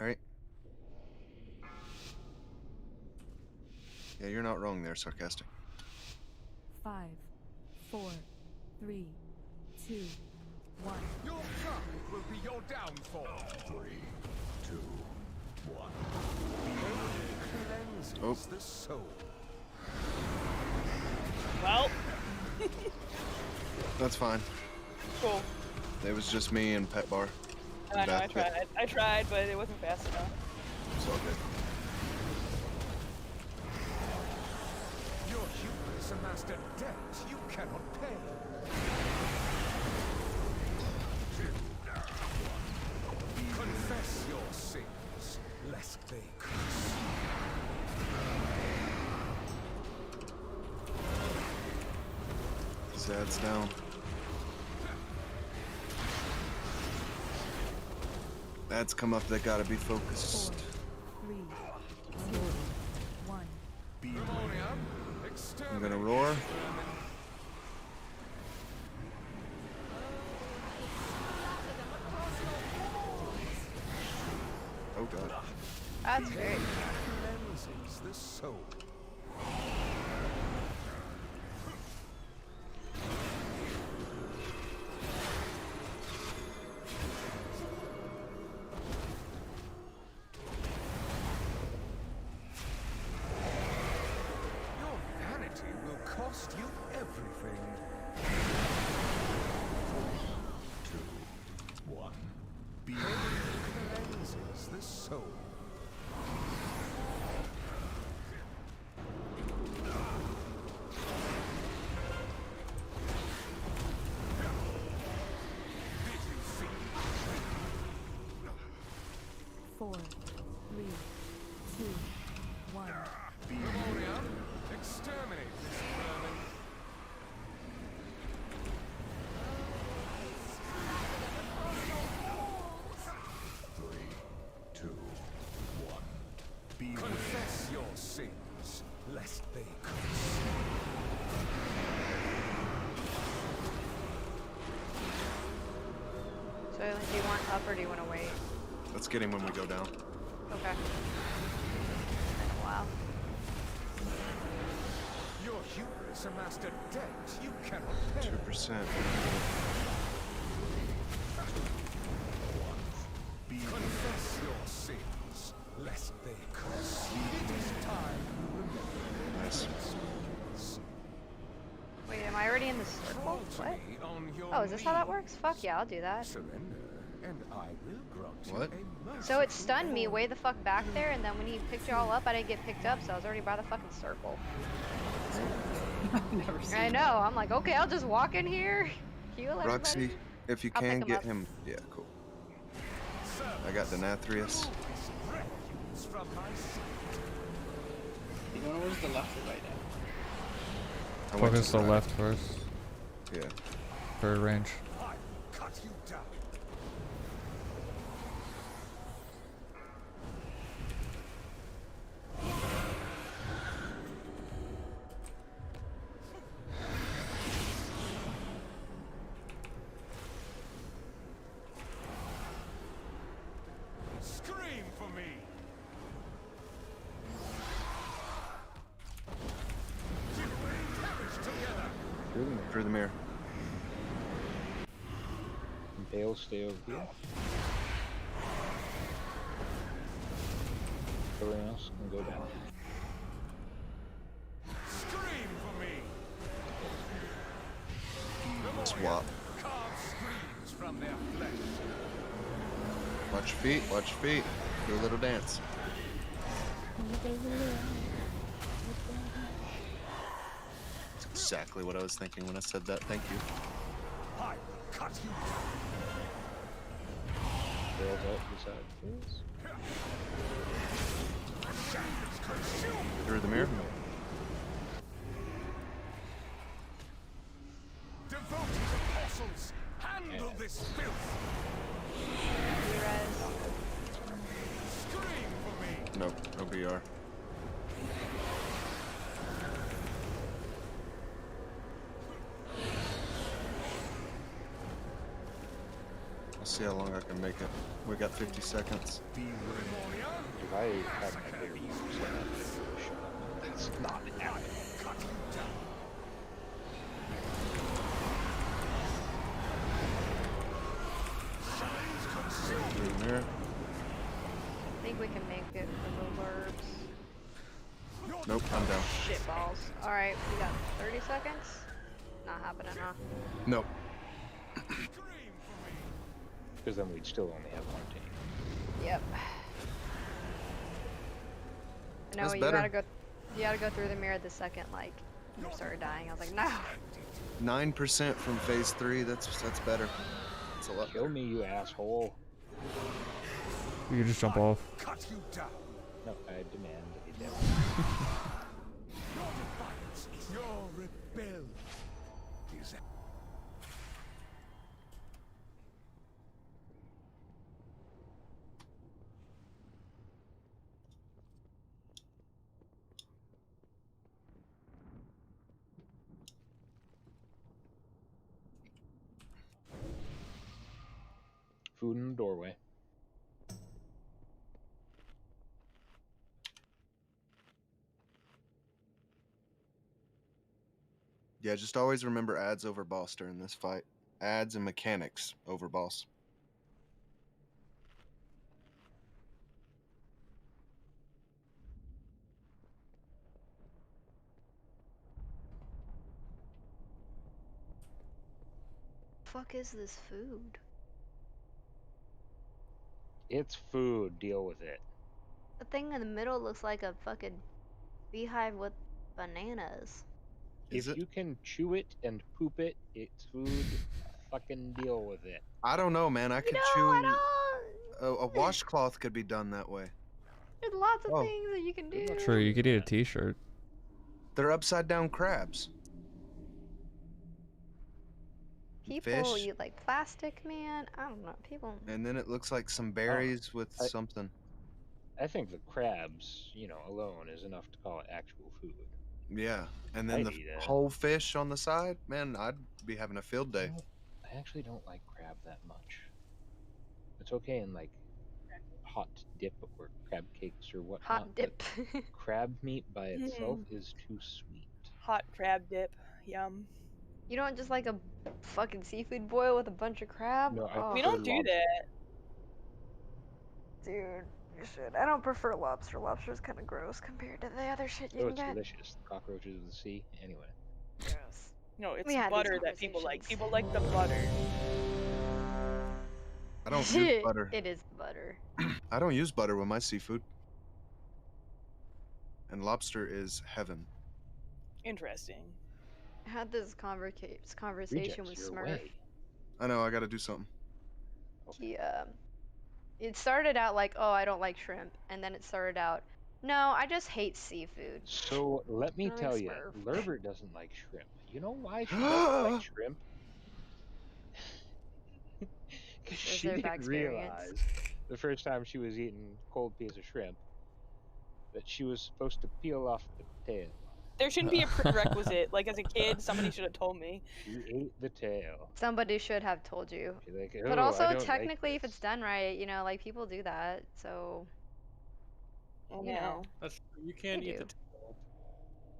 All right. Yeah, you're not wrong there, Sarcastic. 5, 4, 3, 2, 1. Your pride will be your downfall. 3, 2, 1. Cleanses the soul. Well. That's fine. Cool. It was just me and Pet Bar. I know, I tried. I tried, but it wasn't fast enough. It's all good. Your hubris amassed a debt you cannot pay. 2, 1. Confess your sins, lest they curse. Zad's down. That's come up. They gotta be focused. 4, 3, 2, 1. I'm gonna roar. Oh god. That's great. Cleanses the soul. Your vanity will cost you everything. 4, 2, 1. Cleanses the soul. Four, 3, 2, 1. Memoriam, exterminate this vermin. Confess your sins, lest they curse. So, like, do you want up or do you want to wait? Let's get him when we go down. Okay. Wow. Your hubris amassed a debt you cannot pay. 2%. Confess your sins, lest they curse. It is time you remember. Nice. Wait, am I already in the circle? What? Oh, is this how that works? Fuck yeah, I'll do that. Surrender, and I will grant you What? a So it stunned me way the fuck back there, and then when he picked you all up, I didn't get picked up, so I was already by the fucking circle. Never seen I know, I'm like, okay, I'll just walk in here, heal everybody. Roxy, if you I'll can pick get up. him. Yeah, cool. I got Denathrius. You know where's the left or right now? Focus the left first. Yeah. For range. Cut you down. Scream for me. Perish together. Through the mirror. Bale, stay over here. Everyone else can go down. Scream for me. Swap. Carve screams from their flesh. Watch your feet, watch your feet. Do a little dance. That's exactly what I was thinking when I said that. Thank you. I cut you Bale's out beside this. Through the mirror. Devoted apostles, handle this filth. Scream for me. Nope, no BR. I'll see how long I can make it. We got 50 seconds. If I had my baby set up, that's not happening. Mirror. I think we can make it for the lurbs. Nope, I'm down. Shit balls. Alright, we got 30 seconds? Not happening, huh? Nope. Because then we'd still only have one tank. Yep. No, That's you better. gotta go through the mirror the second, like, you started dying. I was like, no! 9% from phase 3, that's better. That's a lot Kill better. me, you asshole. You can just jump off. Cut you down. No, I demand a death. Your defiance, your rebellion is Food in the doorway. Yeah, just always remember ads over boss during this fight. Ads and mechanics over boss. Fuck is this food? It's food. Deal with it. The thing in the middle looks like a fucking beehive with bananas. If you can chew it and poop it, it's food. Fucking deal with it. I don't know, man. I could chew. A washcloth could be done that way. There's lots of things that you can do. True, you could eat a t-shirt. They're upside down crabs. People Fish. eat like plastic, man. I don't know. People. And then it looks like some berries with something. I think the crabs, alone is enough to call it actual food. Yeah, and then I'd the eat it. whole fish on the side, man, I'd be having a field day. I actually don't like crab that much. It's okay in like hot dip or crab cakes or whatnot. Hot dip. Crab meat by itself is too sweet. Hot crab dip. Yum. You don't just like a fucking seafood boil with a bunch of crab? No, oh. We don't do that. Dude, you should. I don't prefer lobster. Lobster's kind of gross compared to the other shit you can It's get. delicious. Cockroaches of the sea. Anyway. Gross. No, it's We had these butter that people like. conversations. People like the butter. I don't use butter. It is butter. I don't use butter with my seafood. And lobster is heaven. Interesting. I had this conversation with Smurf. I know, I gotta do something. He, it started out like, oh, I don't like shrimp. And then it started out, no, I just hate seafood. So let me I tell like you, Smurf. Lerber doesn't like shrimp. You know why she doesn't like shrimp? Because she didn't realize the first time she was eating a cold piece of shrimp that she was supposed to peel off the tail. There shouldn't be a prerequisite. Like as a kid, somebody should have told me. She ate the tail. Somebody should have told you. She's like, But "Oh, I also, don't technically, like if it's done right, like people do that. So, you know. That's you can't They eat do.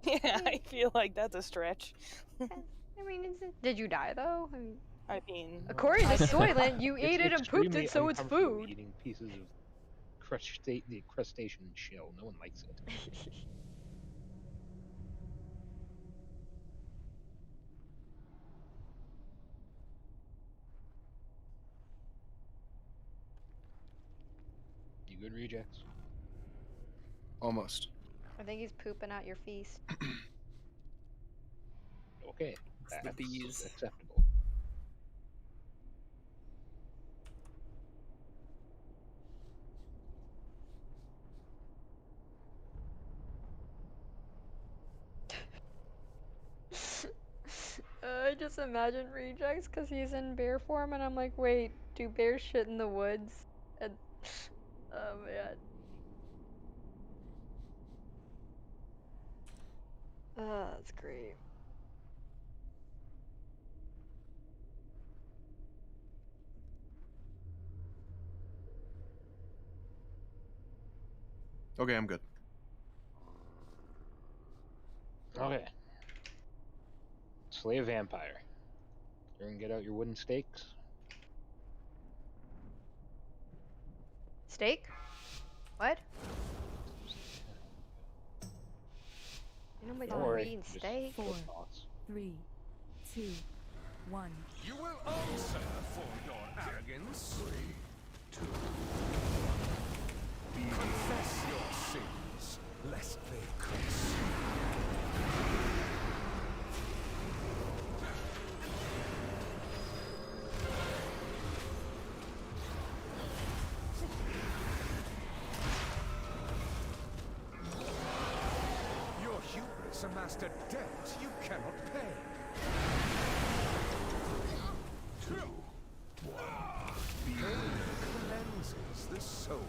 the tail. Yeah, I feel like that's a stretch. I mean, did you die though? I mean, according to Soylent, you ate it and pooped extremely it, so it's uncomfortable food. Eating pieces of the crustacean shell. No one likes it. You good, rejects? Almost. I think he's pooping out your feast. Okay, It's the that's bees. acceptable. just imagine Rejects because he's in bear form, and I'm like, wait, do bears shit in the woods? And oh man. That's great. Okay, I'm good. Okay. Slay a vampire. You can get out your wooden stakes. Steak? What? Nobody's eating steak. 4, 3, 2, 1. You will answer for your arrogance. 3, 2, 1. Confess your sins, lest they consume. Your hubris amassed a debt you cannot pay. 2, 1. Pain cleanses the soul.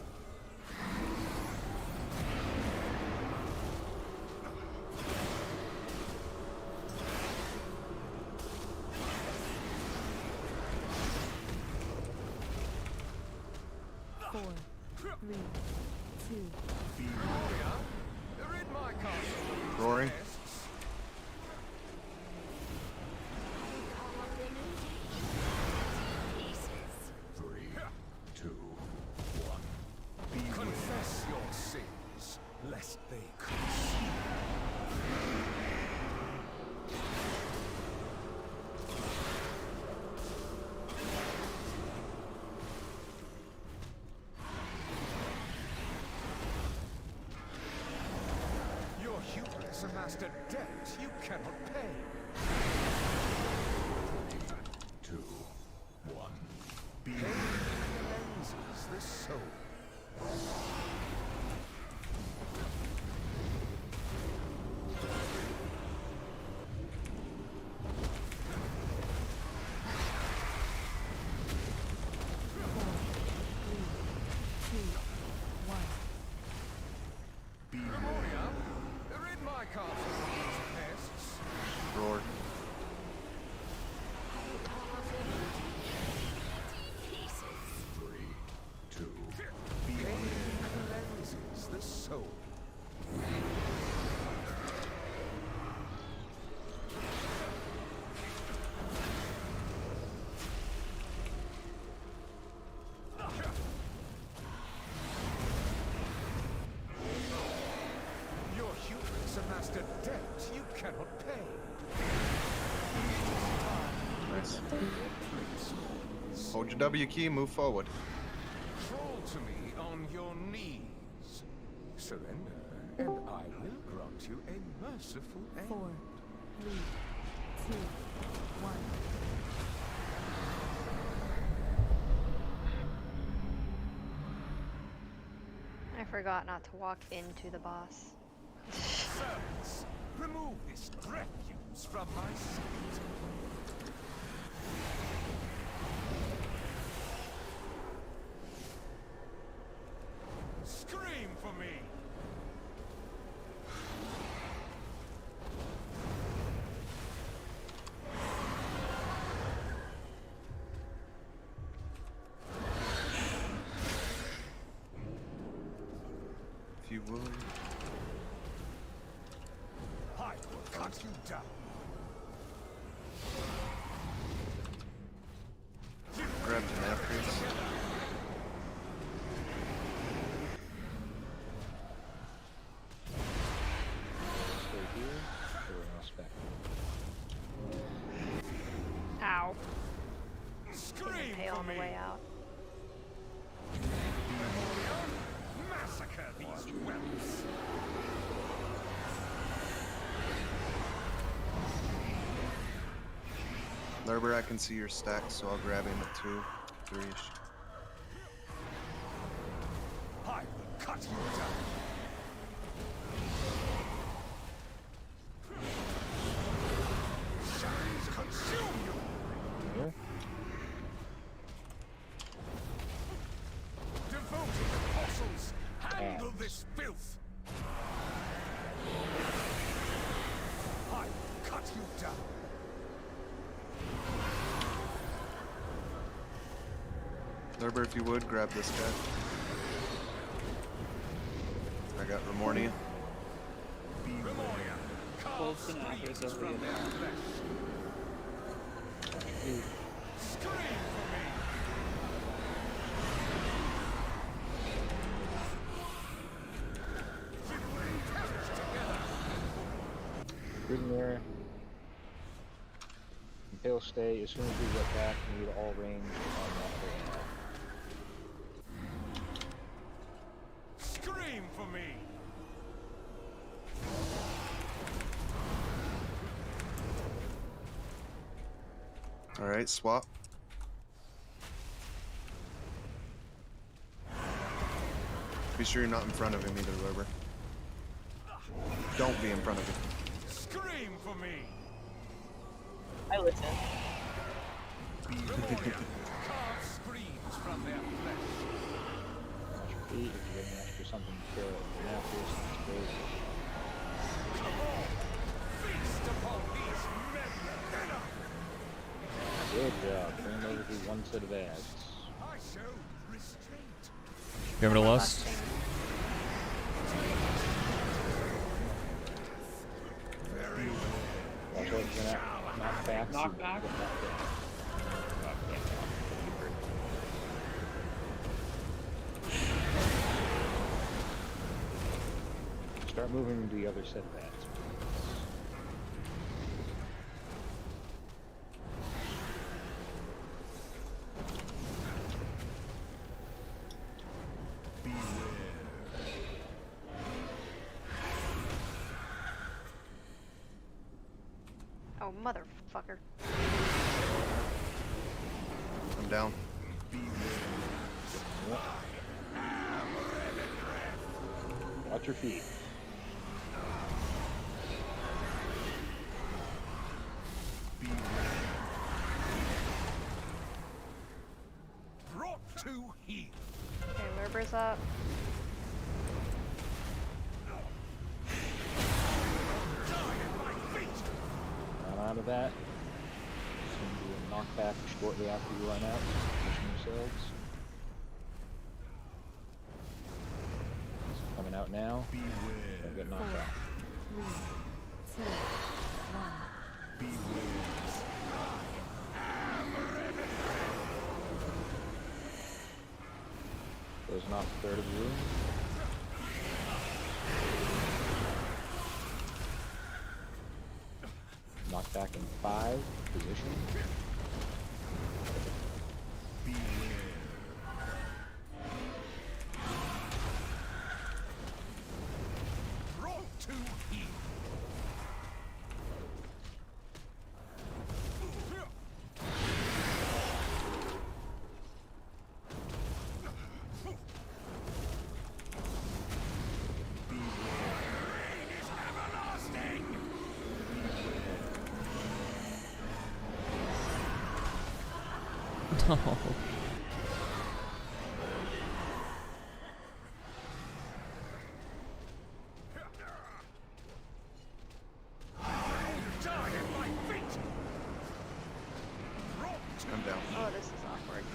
Four, 3, 2. Rid my castle. Roaring. Confess your sins, lest they consume. Your hubris amassed a debt you cannot pay. 2, 1. Pain cleanses the soul. Roar. Cleanses the soul. Your hubris amassed a debt you cannot pay. Nice. Hold your W key, move forward. Crawl to me on your knees. Surrender, and I will grant you a merciful end. 4, 3, 2, 1. I forgot not to walk into the boss. Servants, remove this refuse from my sight. Scream for me! If you would. I will cut you down. Grab the napkins. Stay here. Everyone else back. Ow. Scream Pay for on the me! way out. Massacre these whelps! Lerber, I can see your stack, so I'll grab him at 2, 3-ish. I will cut you down. Shadows consume Lurber, if you would, grab this guy. I got Remornia. Wolf's and Athers over the other. There. Impale stay. As soon as we get back, we need all range on that. Scream for me! Alright, swap. Be sure you're not in front of him either, Lurber. Don't be in front of him. Scream for me! I listen. Carve screams from their flesh. If you get an extra something to kill it, that's great. Come on! Feast upon these men! Good job. Bring over to one set of ads. I showed restraint. Give it a lust. Very well. Watch out for that knockback. Knockback? Start moving to the other set of ads. Oh, motherfucker. I'm down. Watch your feet. Brought to heel. Okay, Lurber's up. Not out of that. Just gonna do a knockback shortly after you run out. Position yourselves. Coming out now. Don't get knocked out. 3, 2, 1. Closing off the third of the room. Knock back in 5, position. Brought to heel. No. I'm down. Oh, this is awkward.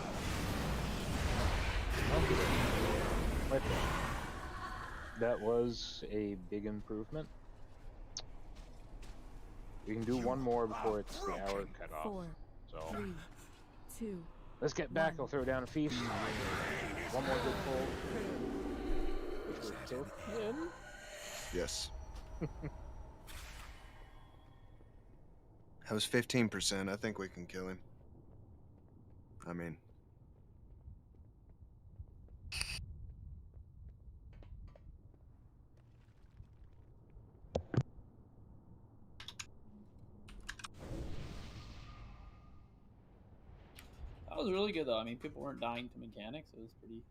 Right there. That was a big improvement. We can do one more before it's the hour cut off. 4, So 3, 2. let's get back. I'll throw down a feast. One more good pull. Which will kill him. Yes. That was 15%. I think we can kill him. I mean... That was really good though. I mean, people weren't dying to mechanics. It was pretty.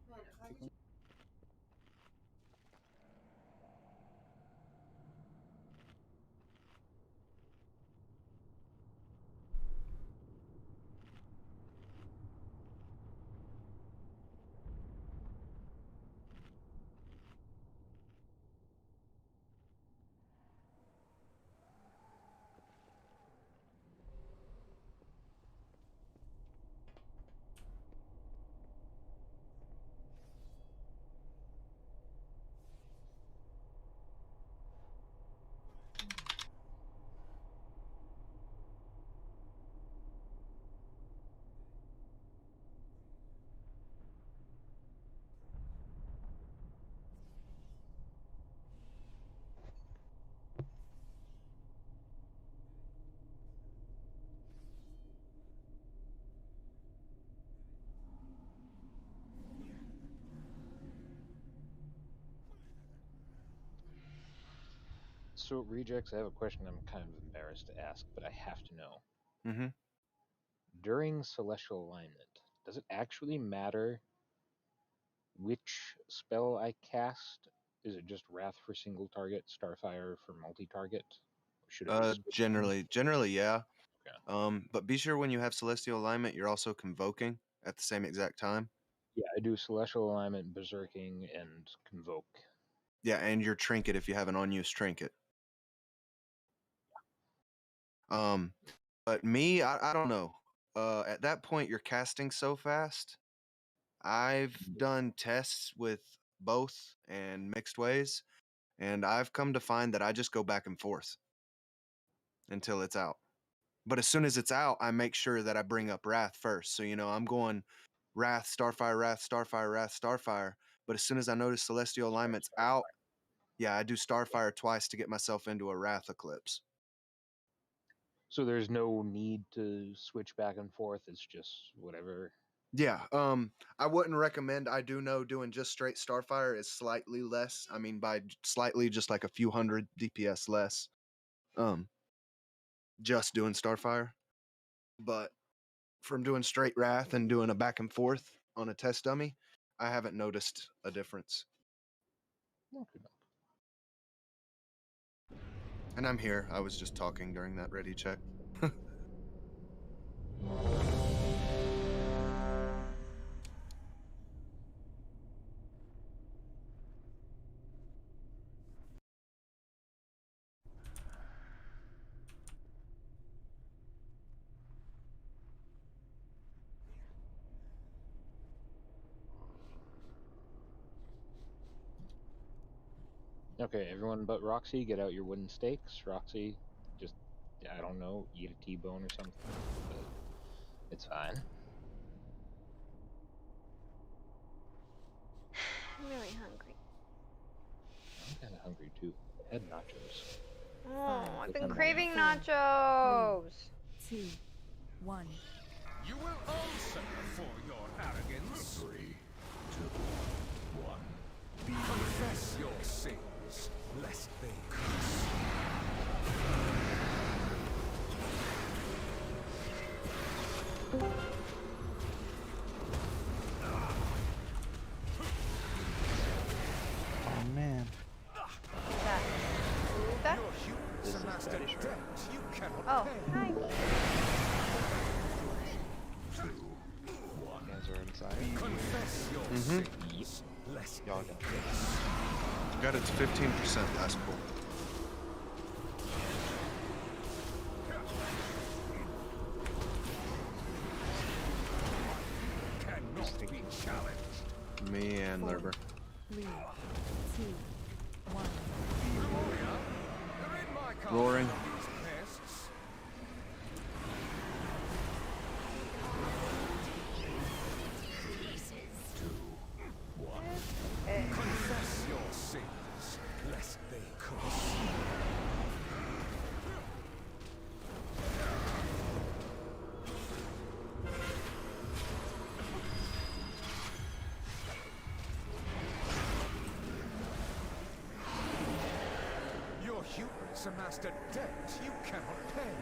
So, Rejects, I have a question I'm kind of embarrassed to ask, but I have to know. Mm-hmm. During Celestial Alignment, does it actually matter which spell I cast? Is it just Wrath for single target, Starfire for multi-target? Should it be switched? Generally, yeah. Okay. But be sure when you have Celestial Alignment, you're also Convoking at the same exact time. Yeah, I do Celestial Alignment, Berserking, and Convoke. Yeah, and your Trinket if you have an unused Trinket. But me, I don't know. At that point, you're casting so fast. I've done tests with both and mixed ways, and I've come to find that I just go back and forth until it's out. But as soon as it's out, I make sure that I bring up Wrath first. So, I'm going Wrath, Starfire, Wrath, Starfire, Wrath, Starfire. But as soon as I notice Celestial Alignment's out, yeah, I do Starfire twice to get myself into a Wrath Eclipse. So there's no need to switch back and forth. It's just whatever. Yeah. I wouldn't recommend. I do know doing just straight Starfire is slightly less. I mean, by slightly, just like a few hundred DPS less. Just doing Starfire. But from doing straight Wrath and doing a back and forth on a test dummy, I haven't noticed a difference. Okay. And I'm here. I was just talking during that ready check. Okay, everyone but Roxy, get out your wooden stakes. Roxy, just, I don't know, eat a T-bone or something. But it's fine. I'm really hungry. I'm kind of hungry too. I had nachos. Oh, I've been craving nachos. 3, 2, 1. You will answer for your arrogance. 3, 2, 1. Confess your sins, lest they curse. Oh man. Who's that? Who's that? This is debt you cannot pay. Hi. 2, 1. You guys are inside. Confess your sins, lest y'all they got curse. Got it to 15% last pull. Cannot be challenged. Me and Lerber. 3, 2, 1. Roaring. Confess your sins, lest they curse. Your hubris amassed a debt you cannot pay.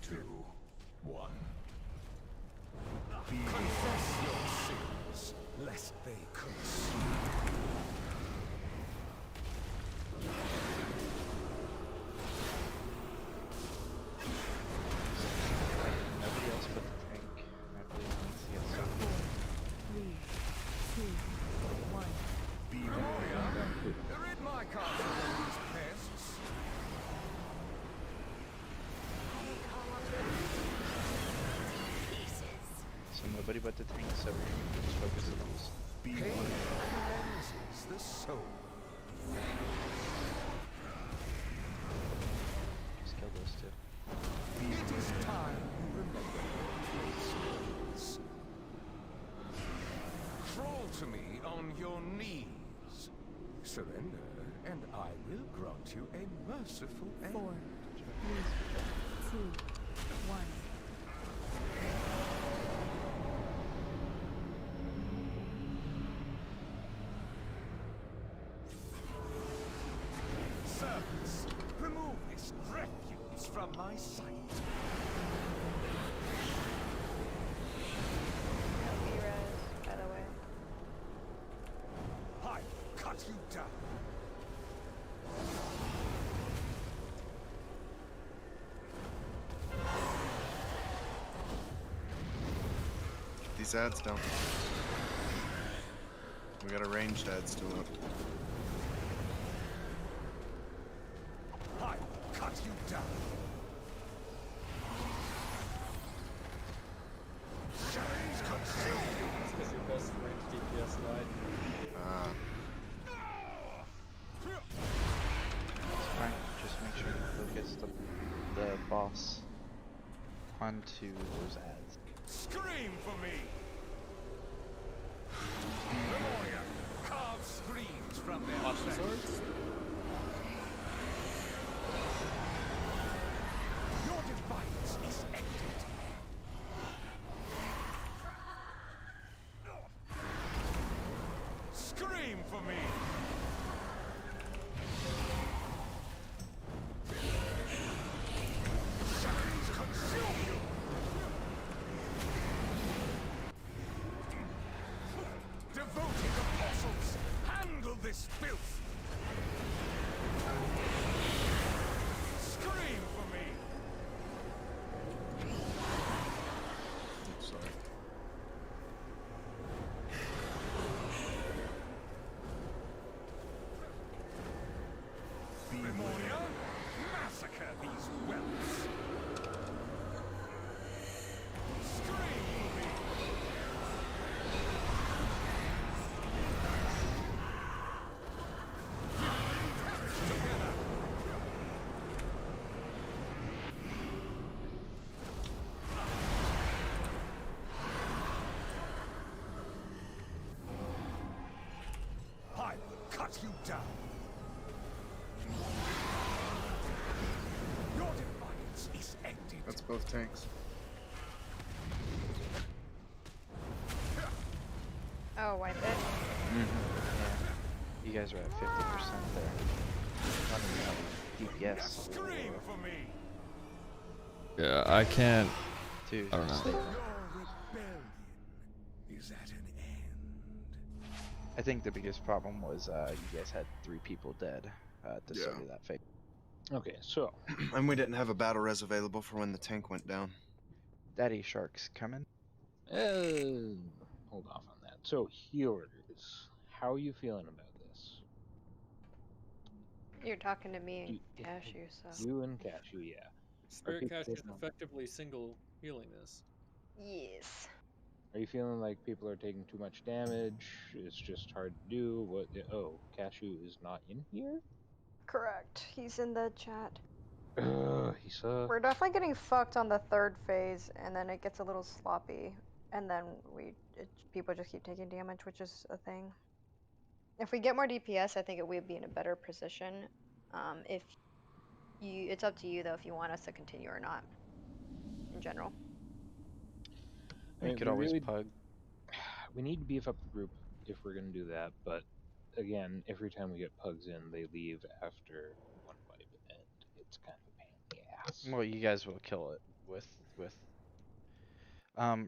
3, 2, 1. Confess your sins, lest they curse. Nobody else but the tank. I believe needs to get stuff. 4, 3, 2, 1. Be warrior. Rid my castle of these pests. So nobody but the tanks over here. Just focus on those. Pain cleanses the soul. Just kill those two. It is time you remember your sins. Crawl to me on your knees. Surrender, and I will grant you a merciful end. 4, 3, 2, 1. servants, remove this refuse from my sight. By the way. I cut you down. Get these ads down. We got a ranged ad still up. I cut you down. Shadows consume you. It's because your best range DPS died. Fine, just make sure you focus the boss onto those ads. Scream for me! Memoria, carve screams from their swords. Your defiance is ended. Scream for me! Shadows consume you! Devoted apostles, handle this filth! Scream for me! Sorry. Memoria, massacre these whelps! Scream for me! Together! I will cut you down! Your defiance is ended. That's both tanks. Oh, wipe it. Yeah. You guys are at 50% there. Running out DPS. Scream for me! Yeah, I can't. Dude, I don't know. stay there. Your rebellion is at an end. I think the biggest problem was you guys had 3 people dead at the start of that phase. Okay, so. And we didn't have a battle res available for when the tank went down. Daddy Shark's coming. Hold off on that. So, healers. How are you feeling about this? You're talking to me and Cashew, so. You and Cashew, yeah. Spirit Cash is effectively single healing this. Yes. Are you feeling like people are taking too much damage? It's just hard to do. What? Oh, Cashew is not in here? Correct. He's in the chat. He sucks. We're definitely getting fucked on the third phase, and then it gets a little sloppy, and then people just keep taking damage, which is a thing. If we get more DPS, I think it would be in a better position. It's up to you though if you want us to continue or not. In general. We could always pug. We need to beef up the group if we're gonna do that, but again, every time we get pugs in, they leave after one wipe, and it's kind of a pain in the ass. Well, you guys will kill it with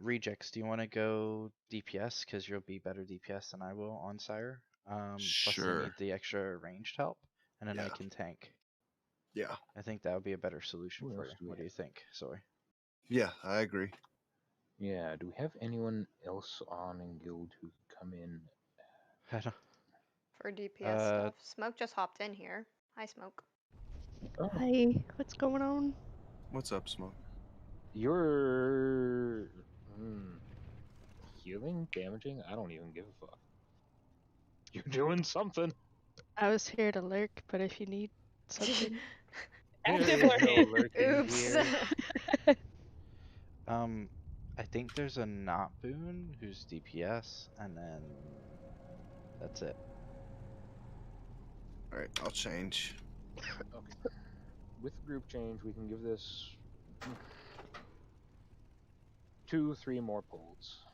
rejects. Do you want to go DPS because you'll be better DPS than I will on Sire? Plus you need the extra ranged help, and then I can tank. Yeah. I think that would be a better solution for you. What do you think, Zoe? Yeah, I agree. Yeah, do we have anyone else on in guild who could come in? For DPS stuff. Smoke just hopped in here. Hi, Smoke. Oh. Hi, what's going on? What's up, Smoke? You're healing, damaging. I don't even give a fuck. You're doing something. I was here to lurk, but if you need something, active lurking. Oops. Here. I think there's a not boon who's DPS, and then that's it. All right, I'll change. Okay. With the group change, we can give this 2-3 more polls.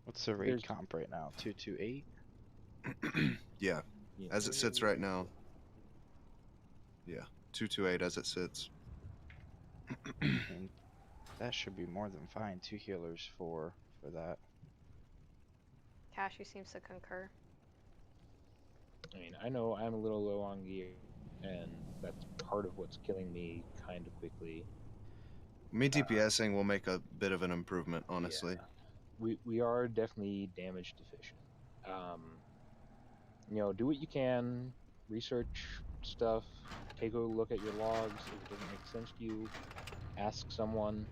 What's the raid comp right now? 228. Yeah. As it sits right now. Yeah, 228 as it sits. And that should be more than fine. 2 healers for that. Cashew seems to concur. I mean, I know I'm a little low on gear, and that's part of what's killing me kind of quickly. Me DPSing will make a bit of an improvement, honestly. Yeah. We are definitely damage deficient. You know, do what you can, research stuff, take a look at your logs. If it doesn't make sense to you, ask someone.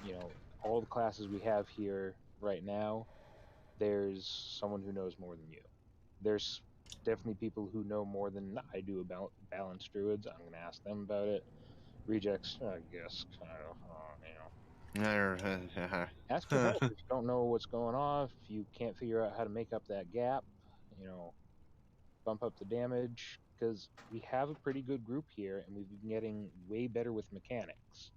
You know, all the classes we have here right now, there's someone who knows more than you. There's definitely people who know more than I do about balanced druids. I'm gonna ask them about it. Rejects, I guess, kind of, ask for help if you don't know what's going on. If you can't figure out how to make up that gap, you know, bump up the damage, because we have a pretty good group here, and we've been getting way better with mechanics.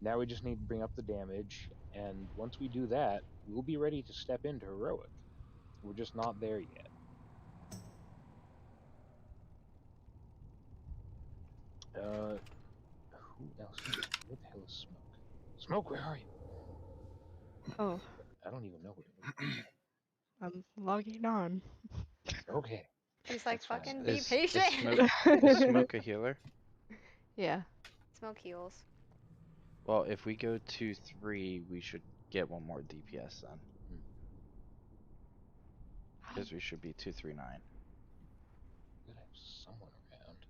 Now we just need to bring up the damage, and once we do that, we'll be ready to step into heroic. We're just not there yet. Who else? Where the hell is Smoke? Smoke, where are you? Oh. I don't even know where. I'm logging on. Okay. He's like, That's fucking fine. be Is patient. Smoke a healer? Yeah. Smoke heals. Well, if we go 2-3, we should get one more DPS then. Because we should be 239. Gotta have someone around.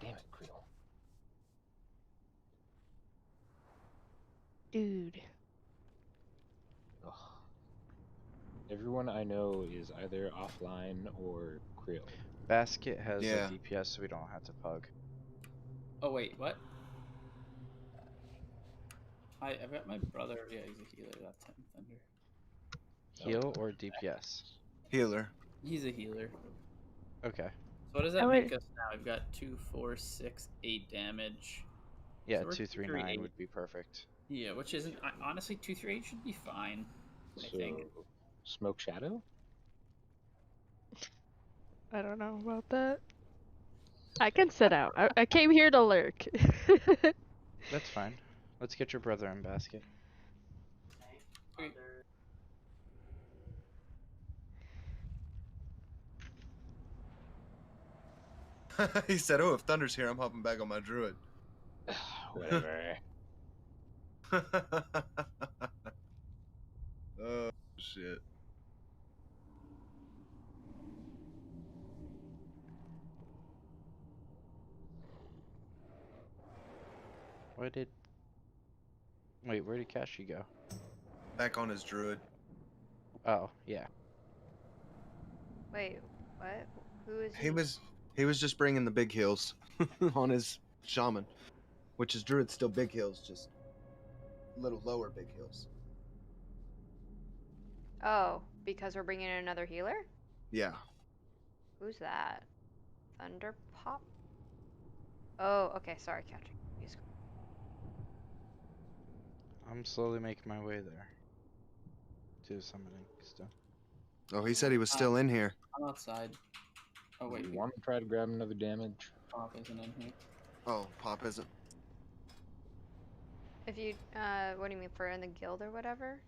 Damn it, Creel. Dude. Ugh. Everyone I know is either offline or Creel. Basket has a DPS, so we don't have to pug. Oh wait, what? I've got my brother. Yeah, he's a healer. That time thunder. Heal or DPS? Healer. He's a healer. Okay. So what does that make us now? We've got 2, 4, 6, 8 damage. Yeah, so 239 would be perfect. Yeah, which isn't honestly 238 should be fine. I think. Smoke Shadow? I don't know about that. I can sit out. I came here to lurk. That's fine. Let's get your brother in basket. Okay. He said, "Oh, if Thunder's here, I'm hopping back on my druid." Whatever. Oh shit. Where did Cashy go? Back on his druid. Oh, yeah. Wait, what? Who is he? He was just bringing the big heals on his shaman, which his druid's still big heals, just a little lower big heals. Oh, because we're bringing in another healer? Yeah. Who's that? Thunder Pop? Oh, okay. Sorry, catching. I'm slowly making my way there. To summoning stuff. Oh, he said he was still in here. I'm outside. Oh wait. You want to try to grab another damage? Pop isn't in here. Oh, Pop isn't. If you, what do you mean, for in the guild or whatever?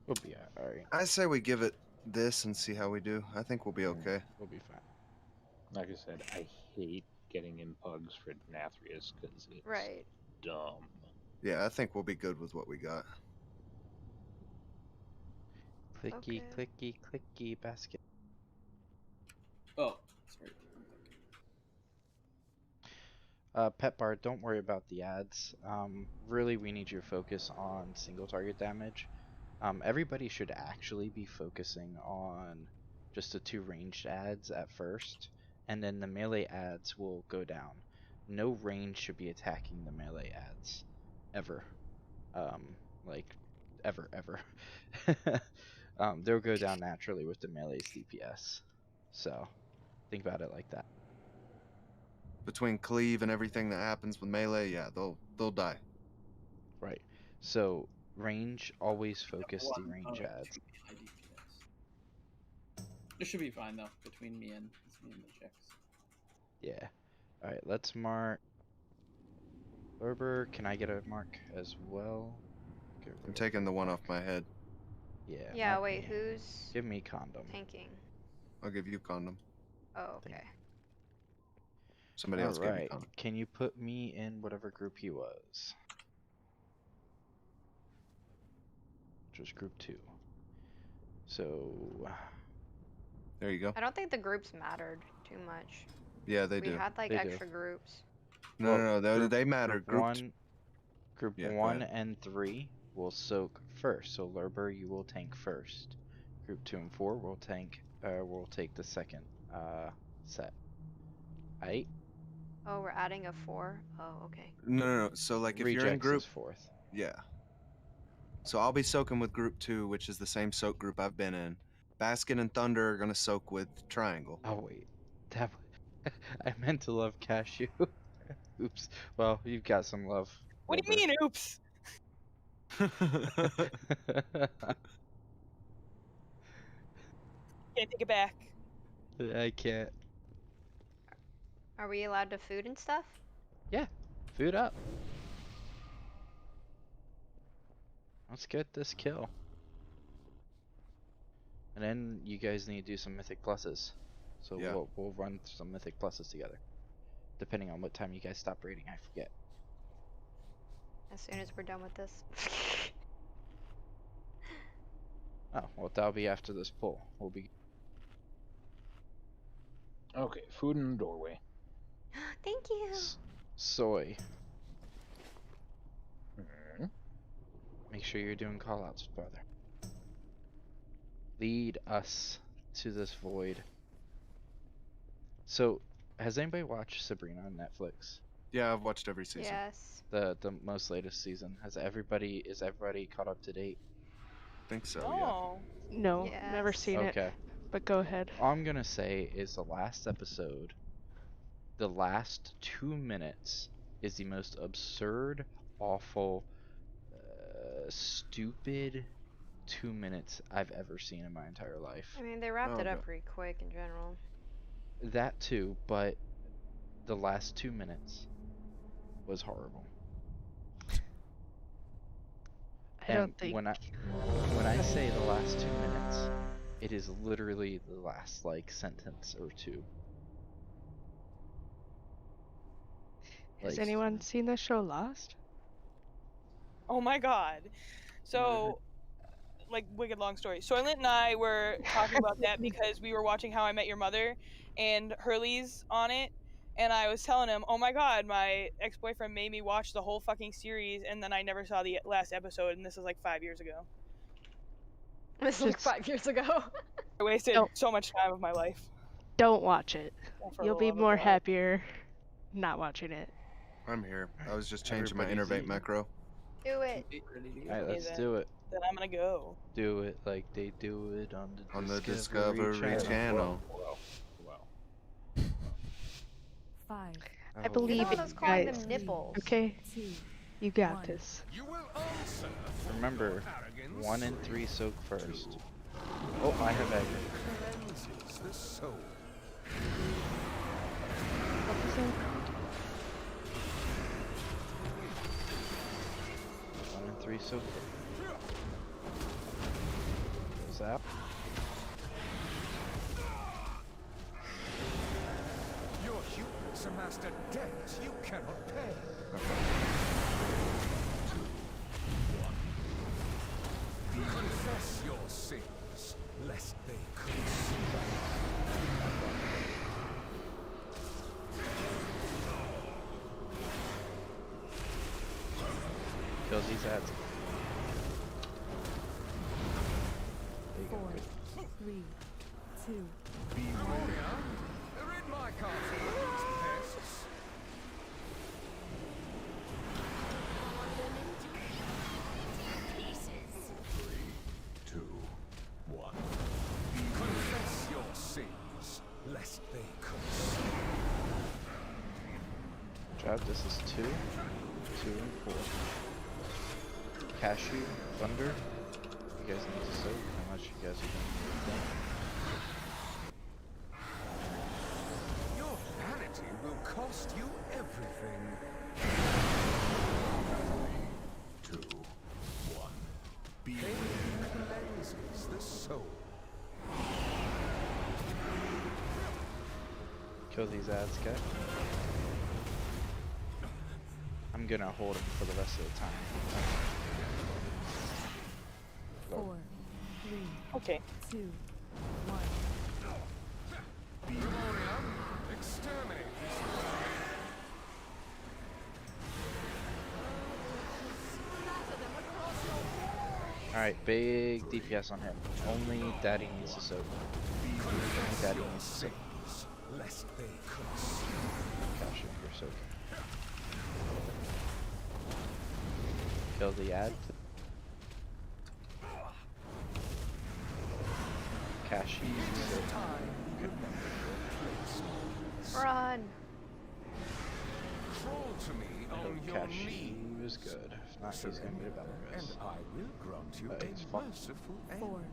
We'll be alright. I say we give it this and see how we do. I think we'll be okay. We'll be fine. Like I said, I hate getting in pugs for Nathrius because it's dumb. Yeah, I think we'll be good with what we got. Clicky, clicky, clicky, basket. Oh, sorry. Pet Bar, don't worry about the ads. Really, we need your focus on single target damage. Everybody should actually be focusing on just the 2 ranged ads at first, and then the melee ads will go down. No range should be attacking the melee ads. Ever. Like, ever. They'll go down naturally with the melee's DPS. So, think about it like that. Between cleave and everything that happens with melee, yeah, they'll die. Right. So range, always focus the range ads. It should be fine though between me and the chicks. Yeah. All right, let's mark. Berber, can I get a mark as well? I'm taking the one off my head. Yeah. Yeah. Mark Wait. me. Who's Give me condom. tanking? I'll give you condom. Oh, okay. Somebody else gave you condom. Can you put me in whatever group he was? Which was group 2. So there you go. I don't think the groups mattered too much. Yeah, they do. We had like they extra do. groups. No, they matter. Group 1 yeah, and 3 will soak first. So Lurber, you will tank first. Group 2 and 4 will take the second set. Right? Oh, we're adding a 4. Oh, okay. No. So like if you're in Rejects group is 4th. Yeah. So I'll be soaking with group 2, which is the same soak group I've been in. Basket and Thunder are gonna soak with Triangle. Oh wait, I meant to love Cashew. Oops. Well, you've got some love. What do you mean, oops? Can't take it back. I can't. Are we allowed to food and stuff? Yeah, food up. Let's get this kill. And then you guys need to do some Mythic Pluses. So Yeah. we'll run some Mythic Pluses together. Depending on what time you guys stop raiding, I forget. As soon as we're done with this. Oh, well, that'll be after this pull. We'll be. Okay, food in the doorway. Thank you. Soy. Mm-hmm. Make sure you're doing callouts, brother. Lead us to this void. So, has anybody watched Sabrina on Netflix? Yeah, I've watched every season. Yes. The most latest season. Is everybody caught up to date? I think so, Oh. yeah. No, Yes. never seen it. Okay. But go ahead. All I'm gonna say is the last episode, the last 2 minutes is the most absurd, awful, stupid 2 minutes I've ever seen in my entire life. I mean, they wrapped it up pretty quick in general. That too, but the last 2 minutes was horrible. I don't think. When I say the last 2 minutes, it is literally the last sentence or two. Has anyone seen the show Lost? Oh my god. So, like, wicked long story. Soylent and I were talking about that because we were watching How I Met Your Mother, and Hurley's on it, and I was telling him, oh my god, my ex-boyfriend made me watch the whole fucking series, and then I never saw the last episode, and this is like 5 years ago. This is like 5 years ago. I wasted so much time of my life. Don't watch it. For You'll the be love of more God. happier not watching it. I'm here. I was just changing my Everybody's innervate macro. Do it. Alright, let's do it. Then I'm gonna go. Do it like they do it on the Discovery Channel. Five. I believe in you calling guys. them nipples. Okay? 2. You got this. You will answer. Remember, 1 and 3 soak first. Oh, I have egg. Cleanses the soul. One and 3 soak first. Goes out. Your humans amassed a debt you cannot pay. 2, 1. Confess your sins, lest they consume. Kills these ads. 4. 3. 2. Be warrior. Rid my castle of these pests. Pieces. 3, 2, 1. Confess your sins, lest they consume. Job, this is 2, 2 and 4. Cashew, Thunder. You guys need to soak. How much you guys are going to think? cost you everything. 3, 2, 1. Pain cleanses the soul. Kill these ads, okay? I'm gonna hold him for the rest of the time. 4, 3, okay. 2, 1. Exterminate this. Alright, big DPS on him. Only Daddy needs to soak. Only Daddy needs to soak. Lest they curse. Gosh, you're soaking. Kill the ad. Kashi. Run! Crawl to me on your Kashi knees. was good. If not, he's gonna be a battle And race. I will grant you But it's a fun. merciful 4, end.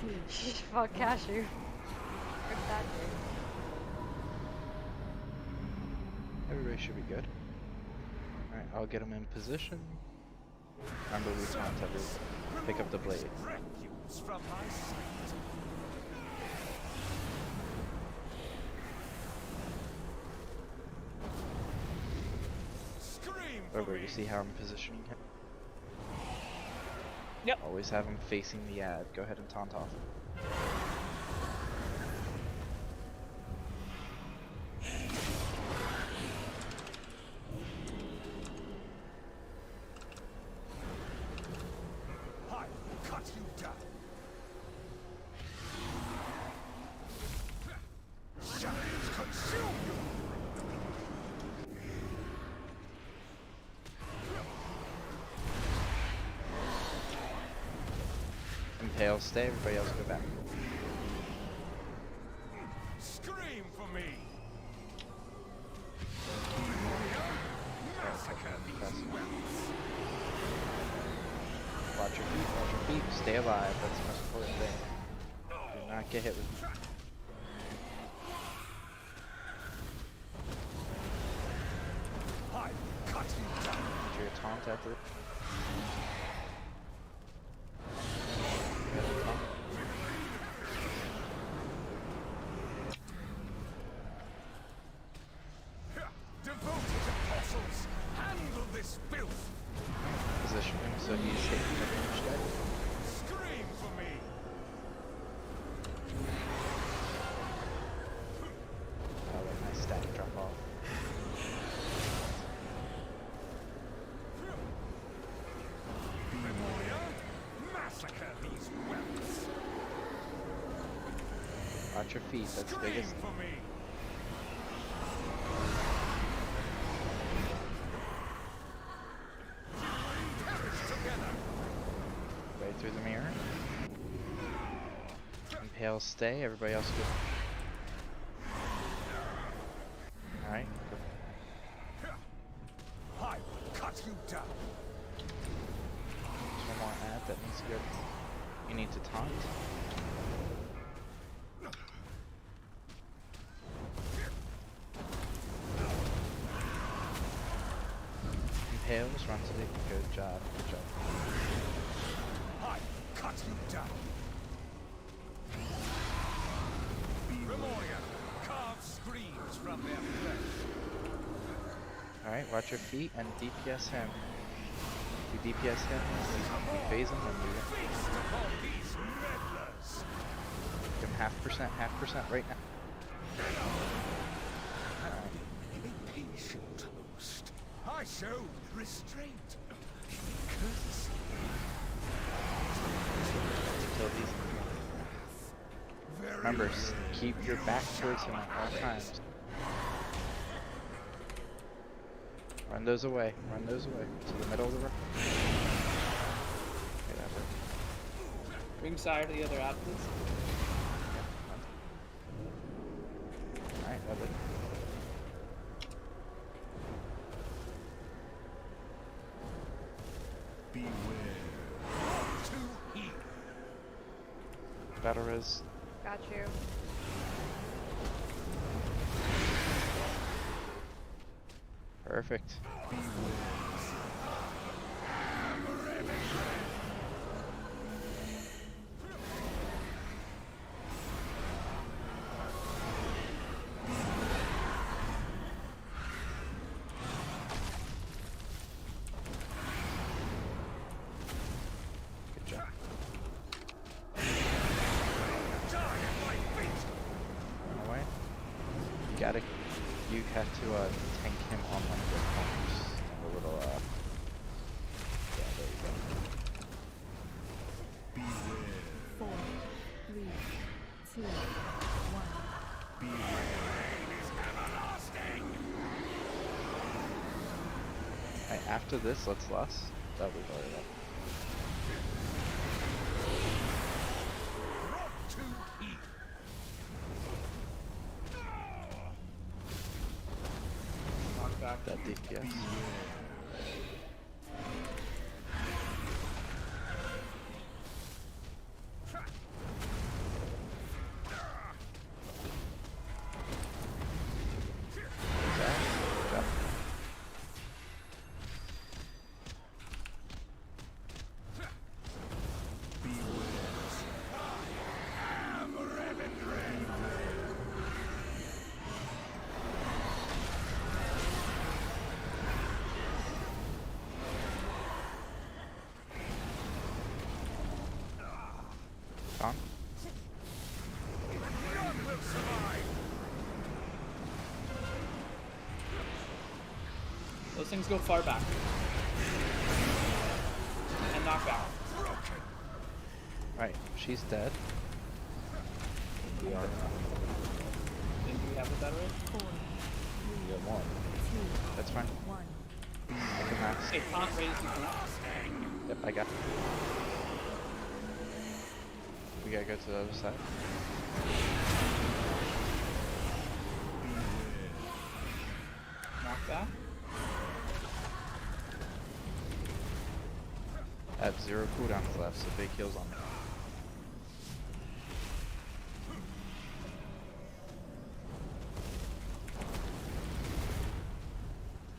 3, 2. Fuck Cashew. Rip that dude. Everybody should be good. Alright, I'll get him in position. Remember, we taunt everyone. Pick up the blade. Refuse from my sight. Scream for Remember, me. you see how I'm positioning him? Yep. Always have him facing the ad. Go ahead and taunt off him. I will cut you down. Shadows consume you. Impale, stay. Everybody else go back. Scream for me. Massacre these wells. Watch your feet. Watch your feet. Stay alive. That's the most important thing. Do not get hit with. I cut you down. Do your taunt after. Devoted apostles, handle this filth. Position him so he's hitting the range dead. Scream for me. I'll let my stack drop off. Memoria, massacre these wells. Watch your feet. That's the biggest. Scream for me. Perish together. Right through the mirror. Impale, stay. Everybody else go. Alright. I will cut you down. There's one more ad that needs to go. You need to taunt. Impales, run to the. Good job. Good job. I will cut you down. Memoria, carve screams from their flesh. Alright, watch your feet and DPS him. If you DPS him, you phase him, and you Feast upon these meddlers. give him half percent right now. A patient host. I showed restraint. Courtesy. Kill these. Remember, keep your back towards him at all times. Run those away. Run those away. To the middle of the room. Okay, that worked. Bring Sire to the other ad, please. Alright, that worked. Beware. To heal. Battle res. Got you. Perfect. Good job. Run away. You have to tank him on one of the corners. And a little yeah, there you go. Beware. 4, 3, 2, 1. Beware. Is everlasting. Right, after this, let's last. That we've already done. Knock back that DPS. On. Those things go far back. And knock back. Right, she's dead. We are. Then do we have it that way? 4, 3, You got one. 2, That's fine. 1. I can max. Hey, taunt raise you can. Yep, I got it. We gotta go to the other side. Knock back. I have 0 cooldowns left, so big heals on me.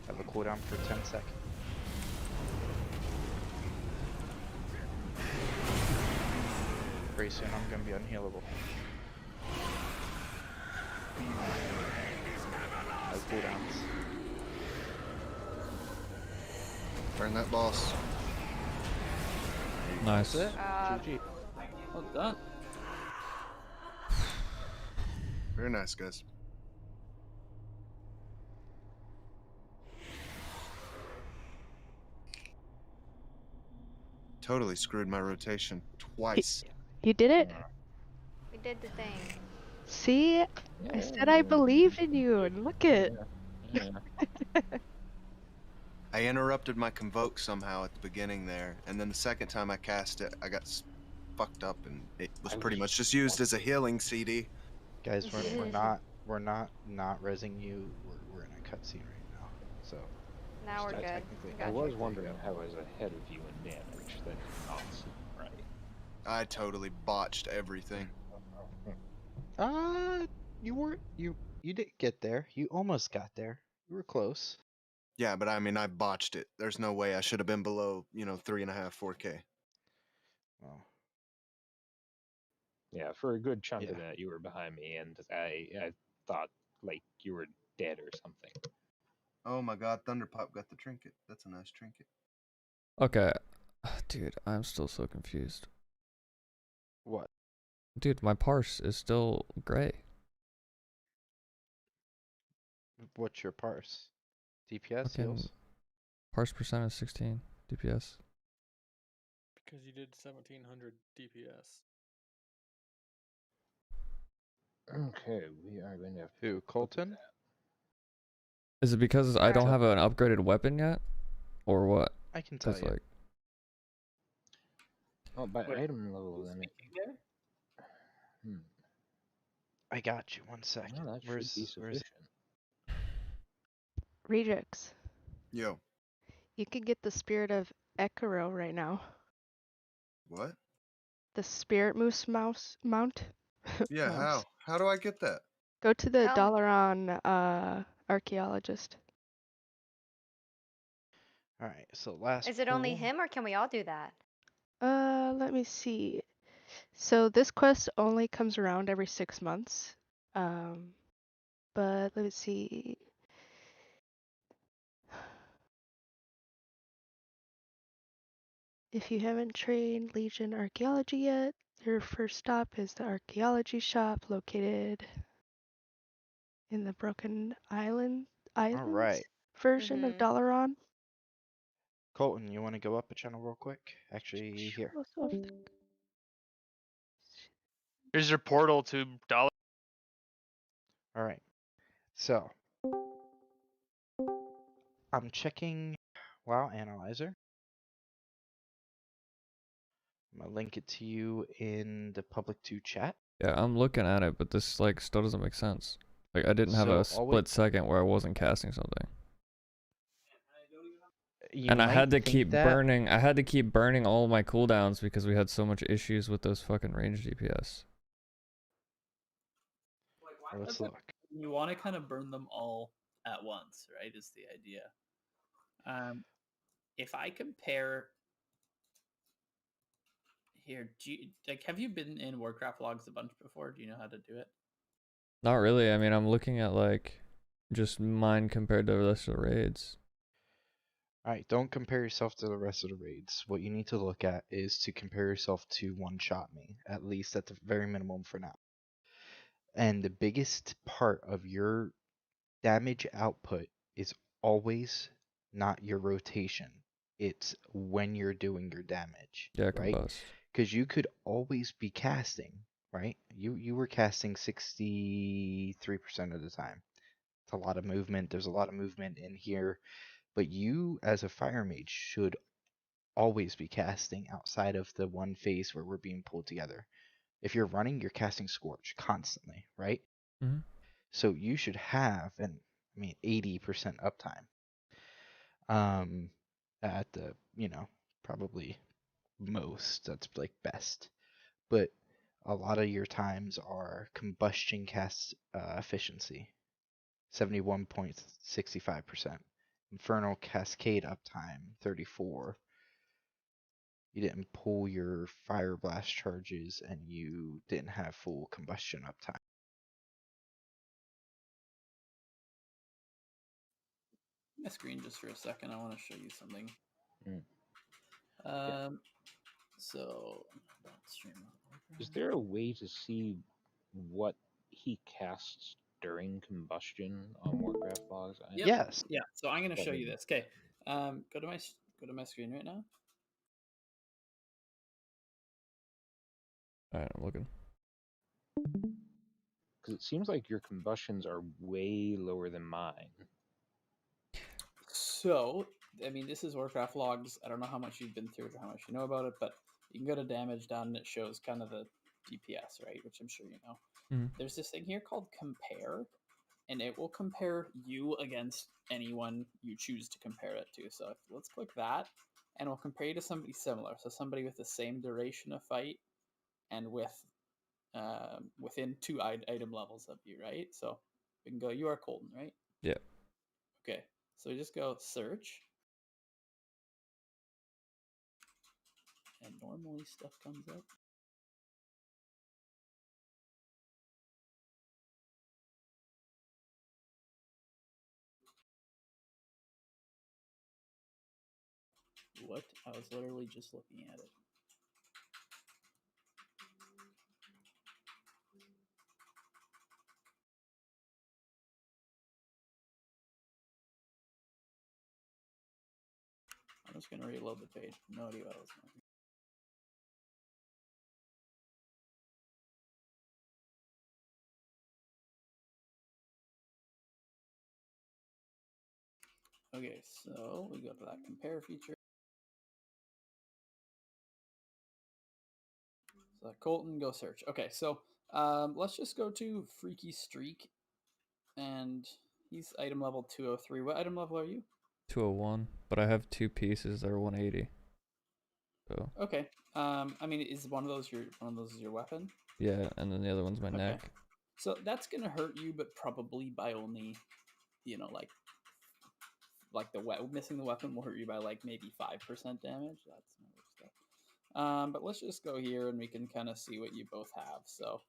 I have a cooldown for 10 seconds. Pretty soon I'm gonna be unhealable. I have cooldowns. Burn that boss. Nice. That's it. GG. Well done. Very nice, guys. Totally screwed my rotation twice. You did it? We did the thing. See? I said I believed in you, and look it. I interrupted my convoke somehow at the beginning there, and then the second time I cast it, I got fucked up, and it was pretty much just used as a healing CD. Guys, we're not rezzing you. We're in a cutscene right now, so. Now we're good. I was wondering how I was ahead of you in damage. That did not seem right. I totally botched everything. You didn't get there. You almost got there. You were close. Yeah, but I mean, I botched it. There's no way I should have been below, 3.5, 4K. Well. Yeah, for a good chunk of that, you were behind me, and I thought like you were dead or something. Oh my God, Thunderpop got the trinket. That's a nice trinket. Okay. Dude, I'm still so confused. What? Dude, my parse is still gray. What's your parse? DPS heals? Parse percent is 16 DPS. Because you did 1700 DPS. Okay, we are going to have Who? Colten? Is it because I don't have an upgraded weapon yet? Or what? I can tell you. Like... Oh, by item level, then I got you. 1 second. Well, that should be sufficient. Rejix. Yo. You could get the Spirit of Ekaro right now. What? The Spirit Moose mount. Yeah, how? How do I get that? Go to the Dalaran Archaeologist. All right, so last. Is it only him, or can we all do that? Let me see. So this quest only comes around every 6 months. But let's see. If you haven't trained Legion Archaeology yet, your first stop is the Archaeology Shop located in the Broken Islands right. version of Dalaran. Colton, you want to go up a channel real quick? Actually, here. Here's your portal to Dollar. All right. So I'm checking WoW Analyzer. I'm gonna link it to you in the public 2 chat. Yeah, I'm looking at it, but this like still doesn't make sense. Like I didn't have a split second where I wasn't casting something. And I had to keep burning. I had to keep burning all my cooldowns because we had so much issues with those fucking range DPS. Let's look. You want to kind of burn them all at once, right? Is the idea. If I compare here, have you been in Warcraft logs a bunch before? Do you know how to do it? Not really. I mean, I'm looking at like just mine compared to the rest of the raids. Alright, don't compare yourself to the rest of the raids. What you need to look at is to compare yourself to one-shot me, at least at the very minimum for now. And the biggest part of your damage output is always not your rotation. It's when you're doing your damage. Yeah, right? combust. Because you could always be casting, right? You were casting 63% of the time. It's a lot of movement. There's a lot of movement in here. But you, as a fire mage, should always be casting outside of the one phase where we're being pulled together. If you're running, you're casting Scorch constantly, right? Mm-hmm. So you should have 80% uptime. At the, probably most, that's like best. But a lot of your times are combustion cast efficiency, 71.65%. Infernal Cascade uptime, 34. You didn't pull your Fire Blast charges, and you didn't have full combustion uptime. My screen just for a second. I want to show you something. So, is there a way to see what he casts during combustion on Warcraft logs? Yep. Yes. Yeah. So I'm going to show you this. Okay. Go to my screen right now. All right, I'm looking. Because it seems like your combustions are way lower than mine. So, I mean, this is Warcraft logs. I don't know how much you've been through it or how much you know about it, but you can go to damage down and it shows kind of the DPS, right? Which I'm sure you know. Mm-hmm. There's this thing here called compare, and it will compare you against anyone you choose to compare it to. So let's click that, and we'll compare you to somebody similar. So somebody with the same duration of fight and with within 2 item levels of you, right? So we can go, you are Colton, right? Yeah. Okay, so we just go search. And normally stuff comes up. What? I was literally just looking at it. I'm just going to reload the page. No idea what I was going to do. Okay, so we go to that compare feature. So Colton, go search. Okay, so let's just go to Freaky Streak, and he's item level 203. What item level are you? 201, but I have 2 pieces that are 180. So. Okay. I mean, is one of those your weapon? Yeah, and then the other one's my neck. So that's gonna hurt you, but probably by only, like like missing the weapon will hurt you by like maybe 5% damage. That's not good stuff. But let's just go here and we can kind of see what you both have. So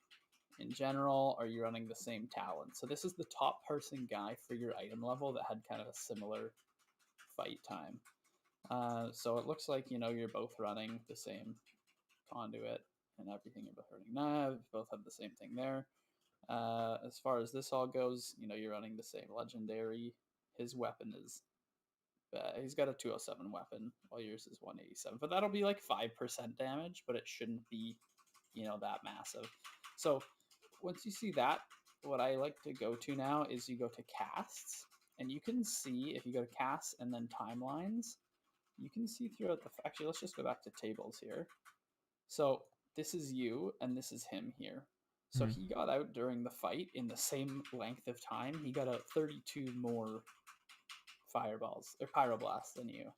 in general, are you running the same talent? So this is the top person guy for your item level that had kind of a similar fight time. So it looks like, you know, you're both running the same conduit and everything. You're both running knives, both have the same thing there. As far as this all goes, you know, you're running the same legendary. His weapon is he's got a 207 weapon, while yours is 187. But that'll be like 5% damage, but it shouldn't be, you know, that massive. So once you see that, what I like to go to now is you go to casts, and you can see if you go to casts and then timelines, you can see throughout the. Actually, let's just go back to tables here. So this is you, and this is him here. So he got out during the fight in the same length of time. He got out 32 more fireballs or pyroblasts than you.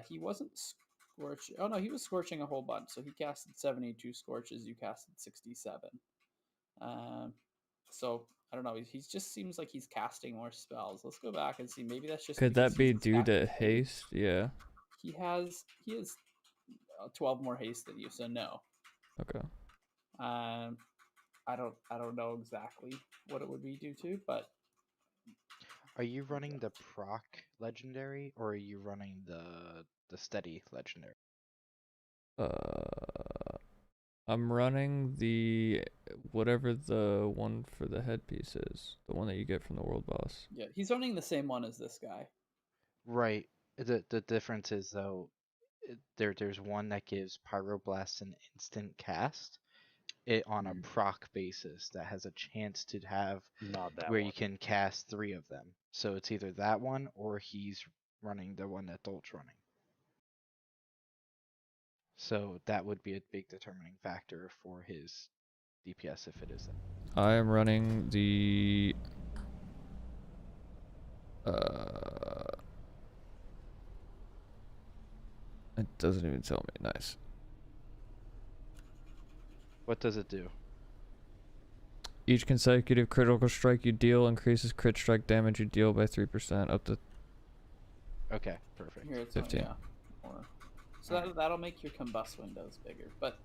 He wasn't scorching. Oh no, he was scorching a whole bunch. So he casted 72 scorches. You casted 67. So I don't know. He just seems like he's casting more spells. Let's go back and see. Maybe that's just. Could that be due to haste? Yeah. He has 12 more haste than you. So no. Okay. I don't know exactly what it would be due to, but. Are you running the proc legendary or are you running the steady legendary? I'm running the whatever the one for the headpiece is, the one that you get from the world boss. Yeah, he's running the same one as this guy. Right. The difference is though, there's one that gives Pyroblast an instant cast, it on a proc basis that has a chance to have where you can cast 3 of them. So it's either that one or he's running the one that Dolt's running. So that would be a big determining factor for his DPS if it is that. I am running the it doesn't even tell me. Nice. What does it do? Each consecutive critical strike you deal increases crit strike damage you deal by 3% up to. Okay, perfect. Here it's 15. More. So that'll make your combust windows bigger. But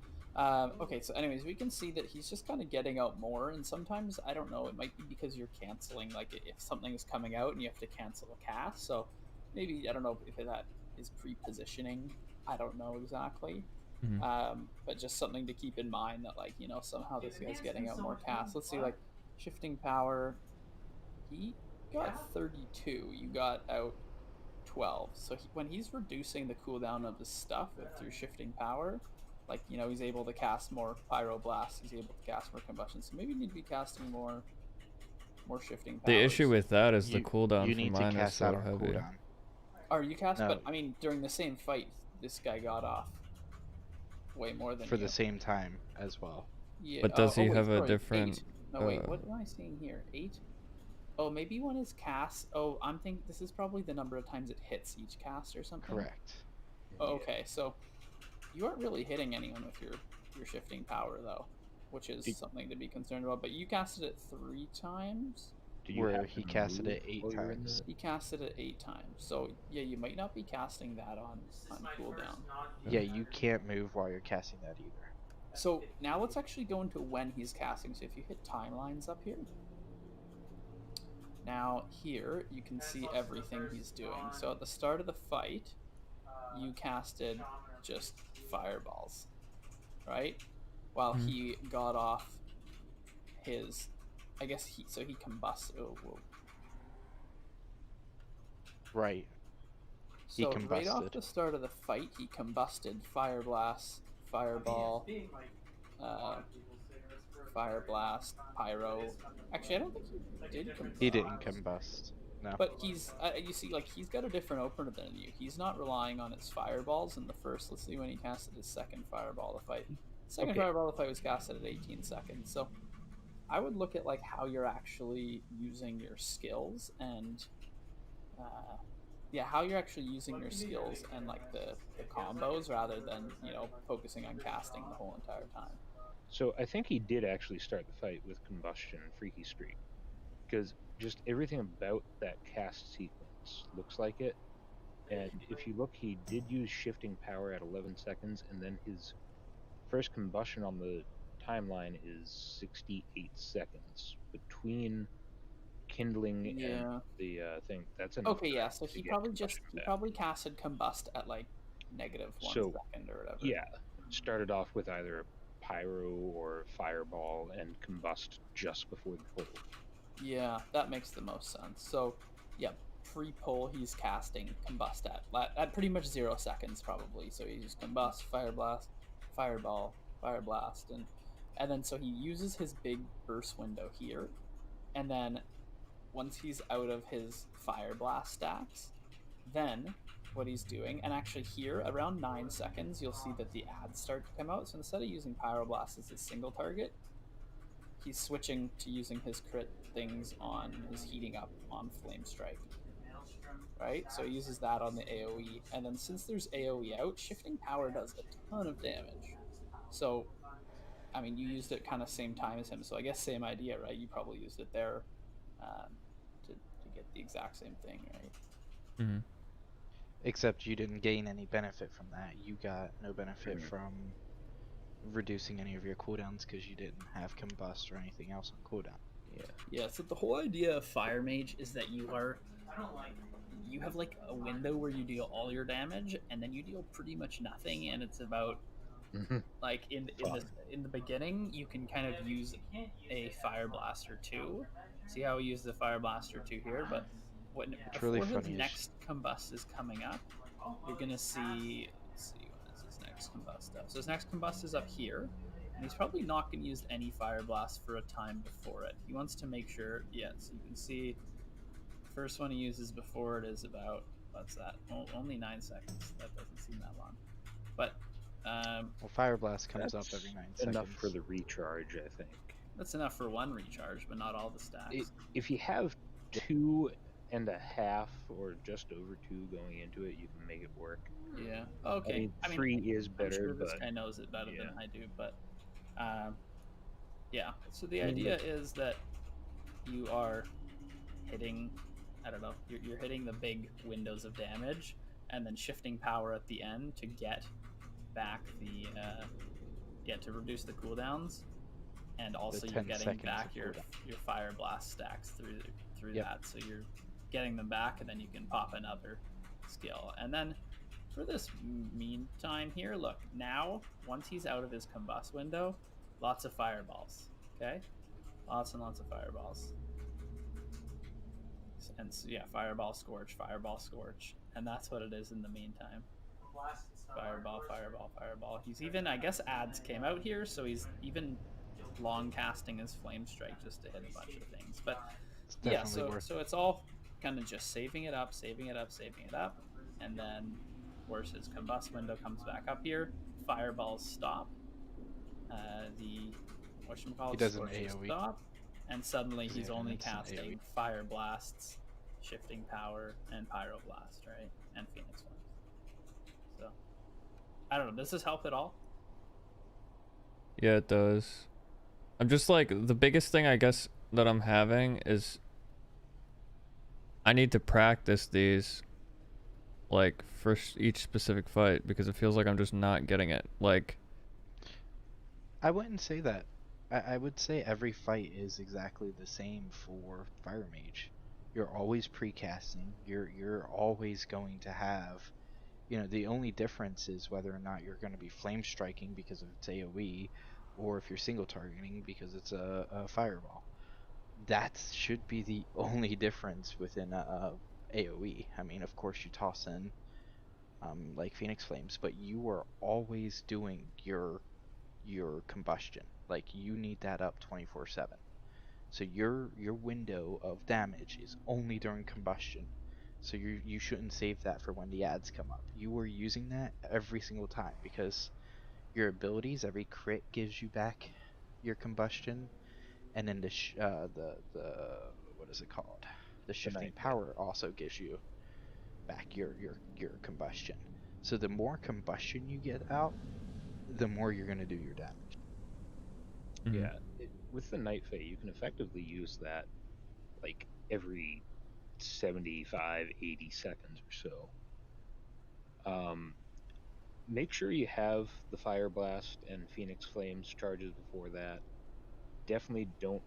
okay, so anyways, we can see that he's just kind of getting out more, and sometimes I don't know, it might be because you're canceling, like if something is coming out and you have to cancel a cast. So maybe I don't know if that is pre-positioning. I don't know exactly. But just something to keep in mind that, like, you know, somehow this guy's getting out more casts. Let's see, like shifting power, he got 32. You got out 12. So when he's reducing the cooldown of his stuff through shifting power, like, you know, he's able to cast more pyroblasts, he's able to cast more combustion. So maybe you need to be casting more shifting powers. The issue with that is the cooldown you need for mine to cast is so that on heavy. cooldown. Or you cast, No. but I mean during the same fight, this guy got off way more than for you. the same time as well. Yeah. But does he have a different? 8. No, wait. What am I seeing here? 8. Oh, maybe one is cast. Oh, I'm thinking this is probably the number of times it hits each cast or something. Correct. Oh, okay, so you aren't really hitting anyone with your shifting power though, which is something to be concerned about. But you casted it 3 times. Where he casted it 8 times. He casted it 8 times. So yeah, you might not be casting that on cooldown. Yeah, you can't move while you're casting that either. So now let's actually go into when he's casting. So if you hit timelines up here. Now here you can see everything he's doing. So at the start of the fight, you casted just fireballs, right? While he got off his, I guess he combusted. Oh, whoa. Right. He combusted. Right off the start of the fight, he combusted fire blast, fireball, fire blast, pyro. Actually, I don't think he did combust. He didn't combust. No. But he's, you see, like, he's got a different opener than you. He's not relying on his fireballs in the first. Let's see when he casted his second fireball to fight. Second fireball to fight was casted at 18 seconds. So I would look at, like, how you're actually using your skills and, how you're actually using your skills and, like, the combos rather than, you know, focusing on casting the whole entire time. So I think he did actually start the fight with combustion and freaky streak, because just everything about that cast sequence looks like it. And if you look, he did use shifting power at 11 seconds, and then his first combustion on the timeline is 68 seconds between kindling and the thing. That's enough. Okay, yeah. So to he get probably combustion he back. probably casted combust at like -1 So, second or whatever. yeah, started off with either pyro or fireball and combust just before the pull. Yeah, that makes the most sense. So, yeah, pre-pull he's casting combust at pretty much 0 seconds probably. So he uses combust, fire blast, fireball, fire blast, and then so he uses his big burst window here, and then once he's out of his fire blast stacks, then what he's doing, and actually here around 9 seconds you'll see that the ads start to come out. So instead of using pyroblast as a single target, he's switching to using his crit things on his heating up on flame strike, right? So he uses that on the AoE, and then since there's AoE out, shifting power does a ton of damage. So I mean, you used it kind of same time as him, so I guess same idea, right? You probably used it there to get the exact same thing, right? Mm-hmm. Except you didn't gain any benefit from that. You got no benefit from reducing any of your cooldowns because you didn't have combust or anything else on cooldown. Yeah, so the whole idea of Fire Mage is that you have like a window where you deal all your damage and then you deal pretty much nothing, and it's about like in the beginning you can kind of use a Fire Blaster 2. See how we use the Fire Blaster 2 here, but before his next combust is coming up, you're gonna see, let's see, when is his next combust up? So his next combust is up here, and he's probably not gonna use any Fire Blast for a time before it. He wants to make sure, so you can see the first one he uses before it is about, what's that? Only 9 seconds. That doesn't seem that long. But well, Fire Blast comes up every 9 seconds. Enough for the recharge, I think. That's enough for one recharge, but not all the stacks. If you have 2.5 or just over 2 going into it, you can make it work. Yeah. Okay. I mean, 3 is better. I'm sure this but, guy knows it better than I do, but yeah. So the idea is that you are hitting, I don't know, you're hitting the big windows of damage, and then shifting power at the end to get back the to reduce the cooldowns, and also you're getting back your Fire Blast stacks through that. So you're getting them back, and then you can pop another skill. And then for this meantime here, look, now once he's out of his combust window, lots of fireballs. Okay, lots and lots of fireballs. And so, yeah, fireball, scorch, and that's what it is in the meantime. Fireball, fireball, fireball. He's even, I guess, ads came out here, so he's even long casting his flame strike just to hit a bunch of things. But yeah, so it's all kind of just saving it up, and then of course his combust window comes back up here. Fireballs stop. The whatchamacallit, he does an AoE. Stop, and suddenly he's only casting Fire Blasts, Shifting Power, and Pyroblast, right? And Phoenix Flames. So, I don't know. Does this help at all? Yeah, it does. I'm just like, the biggest thing I guess that I'm having is I need to practice these like for each specific fight, because it feels like I'm just not getting it. Like, I wouldn't say that. I would say every fight is exactly the same for Fire Mage. You're always precasting. You're always going to have, you know, the only difference is whether or not you're going to be flame striking because of its AoE, or if you're single targeting because it's a fireball. That should be the only difference within AoE. I mean, of course you toss in like Phoenix Flames, but you are always doing your combustion. Like, you need that up 24/7. So your window of damage is only during combustion. So you shouldn't save that for when the ads come up. You are using that every single time, because your abilities, every crit gives you back your combustion, and then the what is it called? The shifting power also gives you back your combustion. So the more combustion you get out, the more you're going to do your damage. Yeah, with the Night Fae, you can effectively use that like every 75, 80 seconds or so. Make sure you have the Fire Blast and Phoenix Flames charges before that. Definitely don't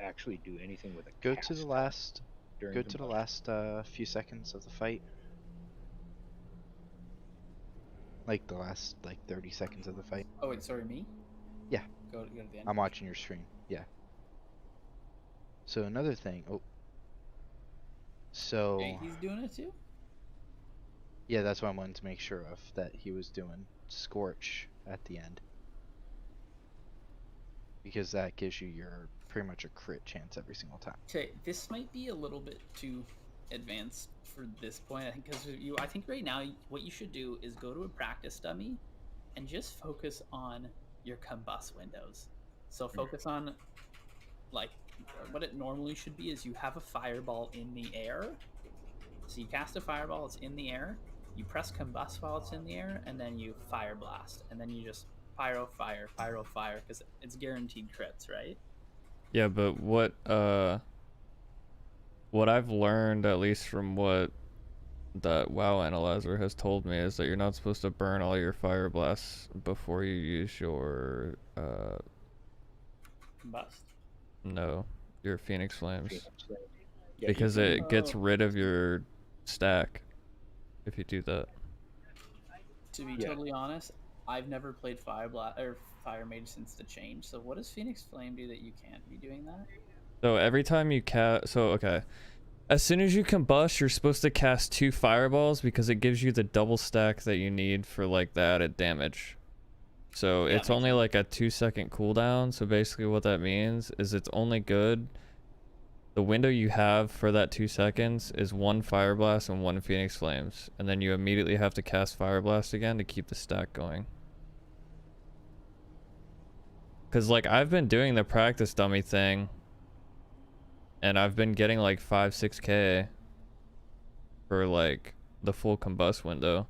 actually do anything with a Go cast to the last. during Go to the last few seconds of the fight. Like the last 30 seconds of the fight. Oh wait, sorry, me? Yeah. Go to the end. I'm watching your stream. Yeah. So another thing. Oh. So. Okay, he's doing it too? Yeah, that's what I wanted to make sure of, that he was doing Scorch at the end. Because that gives you your pretty much a crit chance every single time. Okay, this might be a little bit too advanced for this point. I think because I think right now what you should do is go to a practice dummy and just focus on your combust windows. So focus on like what it normally should be is you have a fireball in the air. So you cast a fireball, it's in the air. You press combust while it's in the air, and then you fire blast, and then you just pyro fire, because it's guaranteed crits, right? Yeah, but what I've learned, at least from what that WoW analyzer has told me, is that you're not supposed to burn all your fire blasts before you use your combust. No, your Phoenix Flames. Yeah, because it gets rid of your stack if you do that. To be totally honest, I've never played Fire Mage since the change. So what does Phoenix Flame do that you can't be doing that? So every time you cast, okay, as soon as you combust, you're supposed to cast 2 fireballs because it gives you the double stack that you need for like the added damage. So it's only like a 2-second cooldown. So basically what that means is it's only good. The window you have for that 2 seconds is 1 Fire Blast and 1 Phoenix Flames. And then you immediately have to cast Fire Blast again to keep the stack going. Because like I've been doing the practice dummy thing. And I've been getting like 5-6k for like the full combust window.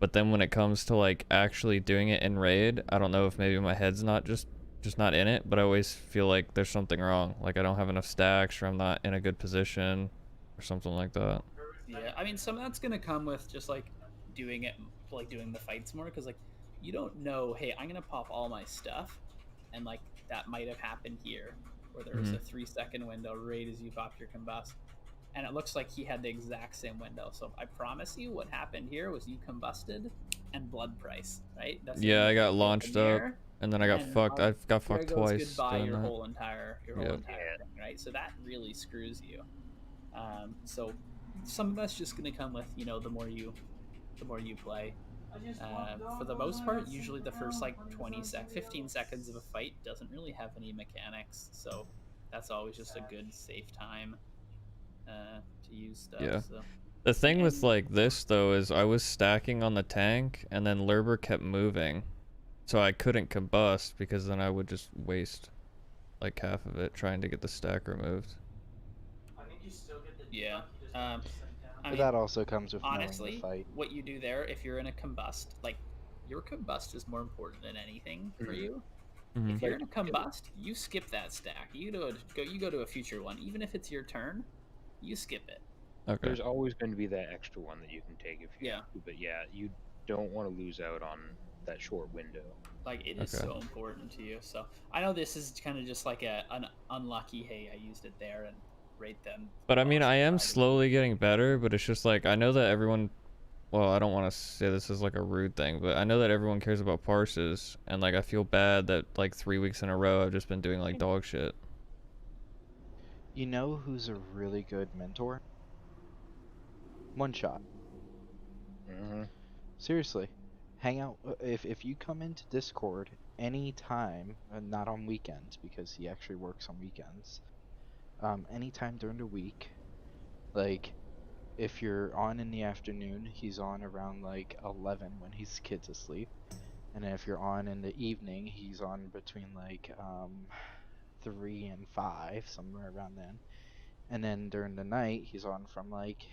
But then when it comes to like actually doing it in raid, I don't know if maybe my head's not just not in it, but I always feel like there's something wrong. Like I don't have enough stacks, or I'm not in a good position, or something like that. Yeah, I mean, some of that's gonna come with just like doing it, like doing the fights more, because like you don't know, hey, I'm gonna pop all my stuff, and like that might have happened here, where there was a 3-second window right as you popped your combust, and it looks like he had the exact same window. So I promise you, what happened here was you combusted and blood price, right? That's yeah, I got launched up. And then I got fucked. I got fucked twice. Goodbye doing your that. whole entire thing, right? So that really screws you. So some of that's just gonna come with the more you play. For the most part, usually the first like 15 seconds of a fight doesn't really have any mechanics, so that's always just a good safe time to use stuff. Yeah. So. The thing with like this though is I was stacking on the tank, and then Lurber kept moving. So I couldn't combust because then I would just waste like half of it trying to get the stack removed. I think you still get the But that also comes with honestly, knowing the fight. What you do there, if you're in a combust, like your combust is more important than anything for you. If you're in a combust, you skip that stack. You go to a future one, even if it's your turn, you skip it. Okay. There's always going to be that extra one that you can take if you have to, but yeah, you don't want to lose out on that short window. Like it is so important to you. So I know this is kind of just like an unlucky, hey, I used it there and rate them. But I mean, I am slowly getting better, but it's just like I know that everyone, well, I don't want to say this is like a rude thing, but I know that everyone cares about parses, and like I feel bad that like 3 weeks in a row I've just been doing like dog shit. You know who's a really good mentor? One Shot. Seriously, hang out. If you come into Discord anytime, not on weekends because he actually works on weekends. Anytime during the week, like if you're on in the afternoon, he's on around like 11 when his kid's asleep, and if you're on in the evening, he's on between like 3 and 5, somewhere around then. And then during the night, he's on from like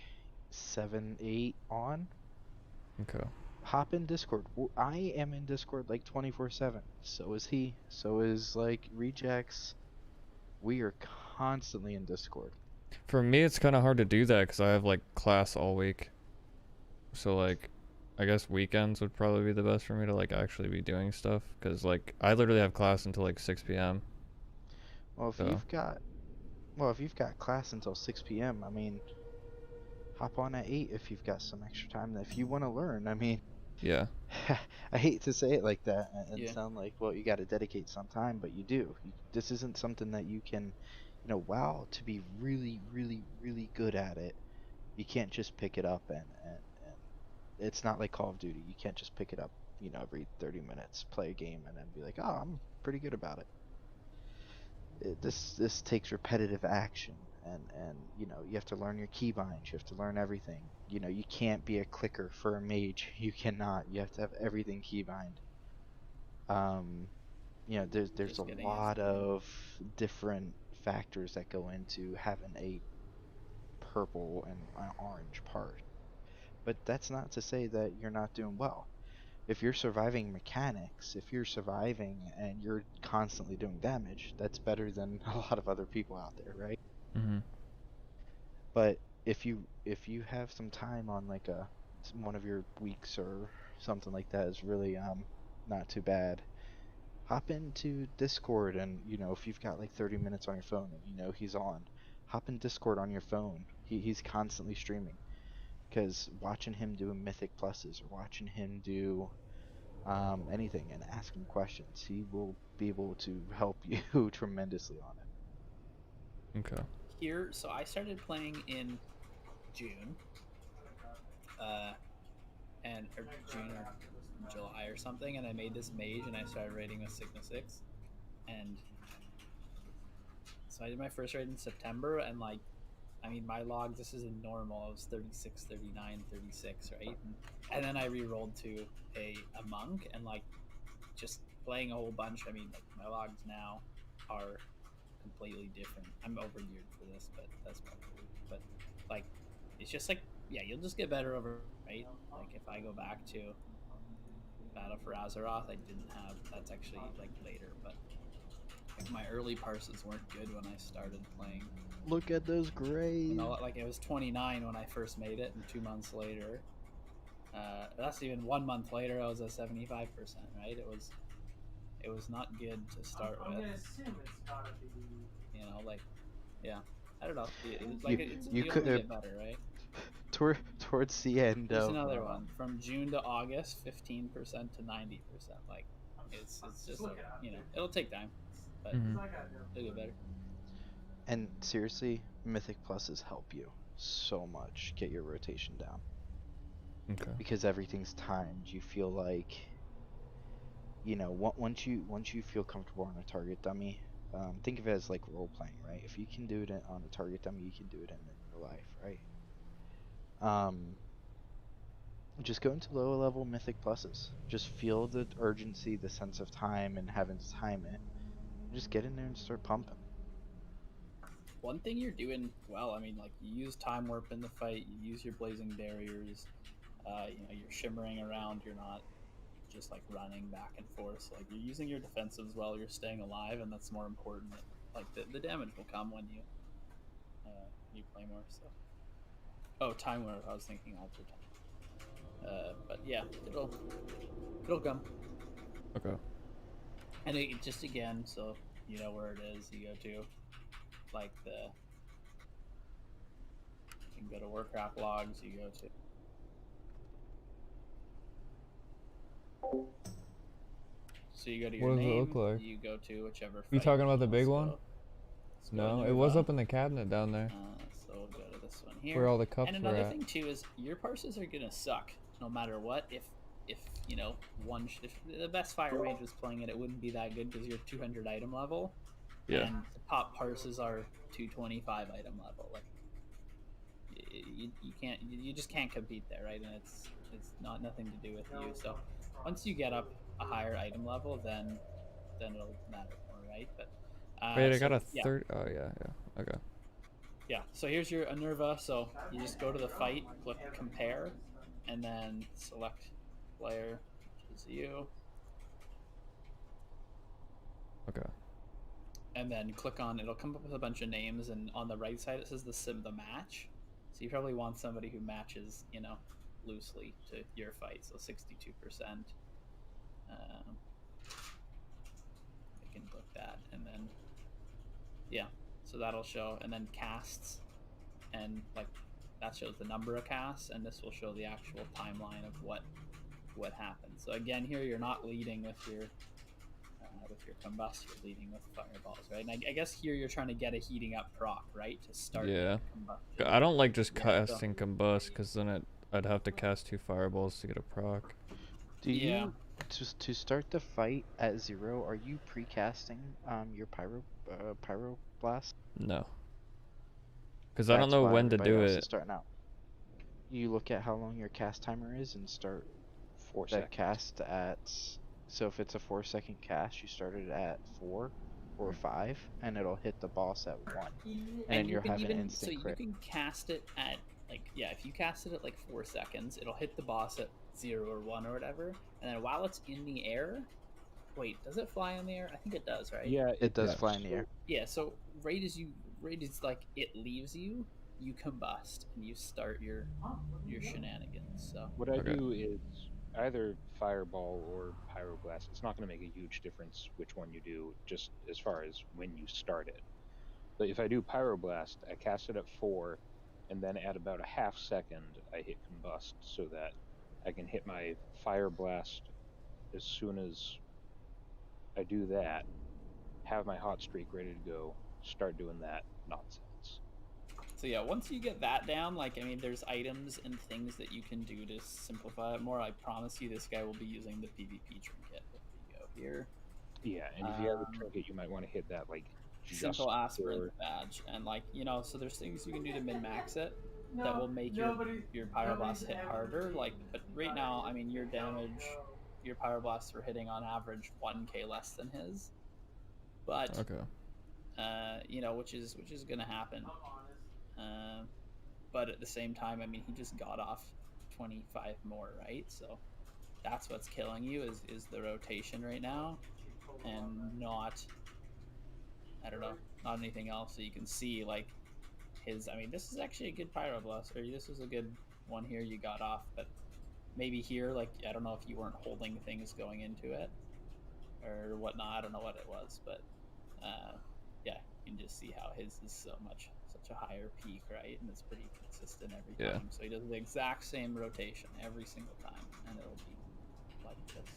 7, 8 on. Okay. Hop in Discord. I am in Discord like 24/7. So is he. So is like Rejects. We are constantly in Discord. For me, it's kind of hard to do that because I have like class all week. So like, I guess weekends would probably be the best for me to like actually be doing stuff because like I literally have class until like 6 p.m. Well, if you've got class until 6 p.m., I mean, hop on at 8 if you've got some extra time. If you want to learn, I mean, yeah. I hate to say it like that and sound like, well, you got to dedicate some time, but you do. This isn't something that you can, wow, to be really, really, really good at it. You can't just pick it up and it's not like Call of Duty. You can't just pick it up, every 30 minutes, play a game, and then be like, oh, I'm pretty good about it. This takes repetitive action, and you have to learn your keybinds. You have to learn everything. You can't be a clicker for a mage. You cannot. You have to have everything keybind. There's a lot of different factors that go into having a purple and an orange part. But that's not to say that you're not doing well. If you're surviving mechanics, if you're surviving and you're constantly doing damage, that's better than a lot of other people out there, right? Mm-hmm. But if you have some time on like one of your weeks or something like that is really not too bad, hop into Discord and if you've got like 30 minutes on your phone and he's on, hop in Discord on your phone. He's constantly streaming. Because watching him do mythic pluses or watching him do anything and ask him questions, he will be able to help you tremendously on it. Okay. So I started playing in June, or June or July or something, and I made this mage and I started raiding with Sigma 6, and so I did my first raid in September, and like, I mean, my logs, this is a normal, it was 36, 39, 36, right? And then I re-rolled to a monk, and like, just playing a whole bunch, I mean, like, my logs now are completely different. I'm over-geared for this, but that's probably, but like, it's just like, yeah, you'll just get better over, right? Like, if I go back to Battle for Azeroth, I didn't have, that's actually like later, but like my early parses weren't good when I started playing. Look at those grades. Like it was 29 when I first made it, and 2 months later, that's even 1 month later, I was at 75%. Right? It was not good to start with. I'm gonna assume it's gotta be. Like, yeah, I don't know. It's like you could get better, right? Towards the end. There's another one from June to August, 15% to 90%. Like, it's just it'll take time, but it'll get better. And seriously, Mythic Pluses help you so much get your rotation down. Okay. Because everything's timed. You feel like, once you feel comfortable on a target dummy, think of it as like role playing, right? If you can do it on a target dummy, you can do it in real life, right? Just go into lower level Mythic Pluses. Just feel the urgency, the sense of time, and having to time it. Just get in there and start pumping. One thing you're doing well, I mean, like, you use Time Warp in the fight, you use your Blazing Barriers, you're shimmering around, you're not just, like, running back and forth. So, like, you're using your defensives well, you're staying alive, and that's more important. Like, the damage will come when you play more, so. Oh, Time Warp, I was thinking Alter Time. But yeah, it'll come. Okay. And it just, again, so you know where it is, you go to, like, you can go to Warcraft logs, you go to. So you go to your what does name, it look like? you go to whichever. You talking about the big one? No, it was up in the cabinet down there. So we'll go to this one here. Where all the cups and were another at. thing too is your parses are gonna suck no matter what. If if the best fire mage was playing it, it wouldn't be that good because you're 200 item level. Yeah. And the top parses are 225 item level. Like, you just can't compete there, right? And it's not nothing to do with you. So once you get up a higher item level, then it'll matter more, right? But wait, I got a third. Oh yeah, okay. Yeah, so here's your Unnerva. So you just go to the fight, click compare, and then select player, which is you. Okay. and then click on, it'll come up with a bunch of names, and on the right side it says the match. So you probably want somebody who matches, you know, loosely to your fight. So 62%. I can click that, and then yeah, so that'll show, and then casts, and like that shows the number of casts, and this will show the actual timeline of what happens. So again, here you're not leading with your combust, you're leading with fireballs, right? And I guess here you're trying to get a heating up proc, right, to start. Yeah. Combustion. I don't like just casting combust, because then I'd have to cast 2 fireballs to get a proc. Do you to start the fight at 0? Are you pre-casting your pyroblast? No. Because I don't know when to do it. Starting out. You look at how long your cast timer is and start 4 that seconds. cast at. So if it's a 4-second cast, you start it at 4 or 5, and it'll hit the boss at 1. And you can even instant crit. You can cast it at if you cast it at like 4 seconds, it'll hit the boss at 0 or 1 or whatever, and then while it's in the air, wait, does it fly in the air? I think it does, right? Yeah, it does fly in the air. Yeah, so right as like it leaves you, you combust and you start your shenanigans. So what I do is either fireball or pyroblast. It's not going to make a huge difference which one you do, just as far as when you start it. But if I do pyroblast, I cast it at 4, and then at about a half second, I hit combust so that I can hit my fire blast as soon as I do that, have my hot streak ready to go, start doing that nonsense. So yeah, once you get that down, like, I mean, there's items and things that you can do to simplify it more. I promise you this guy will be using the PvP trinket if we go here. Yeah, and if you have a trinket, you might want to hit that, like, simple aspirant badge, and like, you know, so there's things you can do to min-max it that will make your pyroblast hit harder. Like, but right now, I mean, your damage, your pyroblasts are hitting on average 1k less than his, but you know, which is gonna happen. But at the same time, I mean, he just got off 25 more, right? So that's what's killing you is the rotation right now, and not, I don't know, not anything else. So you can see, like, his, I mean, this is actually a good pyroblast, or this is a good one here you got off, but maybe here, like, I don't know if you weren't holding things going into it or whatnot. I don't know what it was, but yeah, you can just see how his is such a higher peak, right? And it's pretty consistent every time. So he does the exact same rotation every single time, and it'll be like this.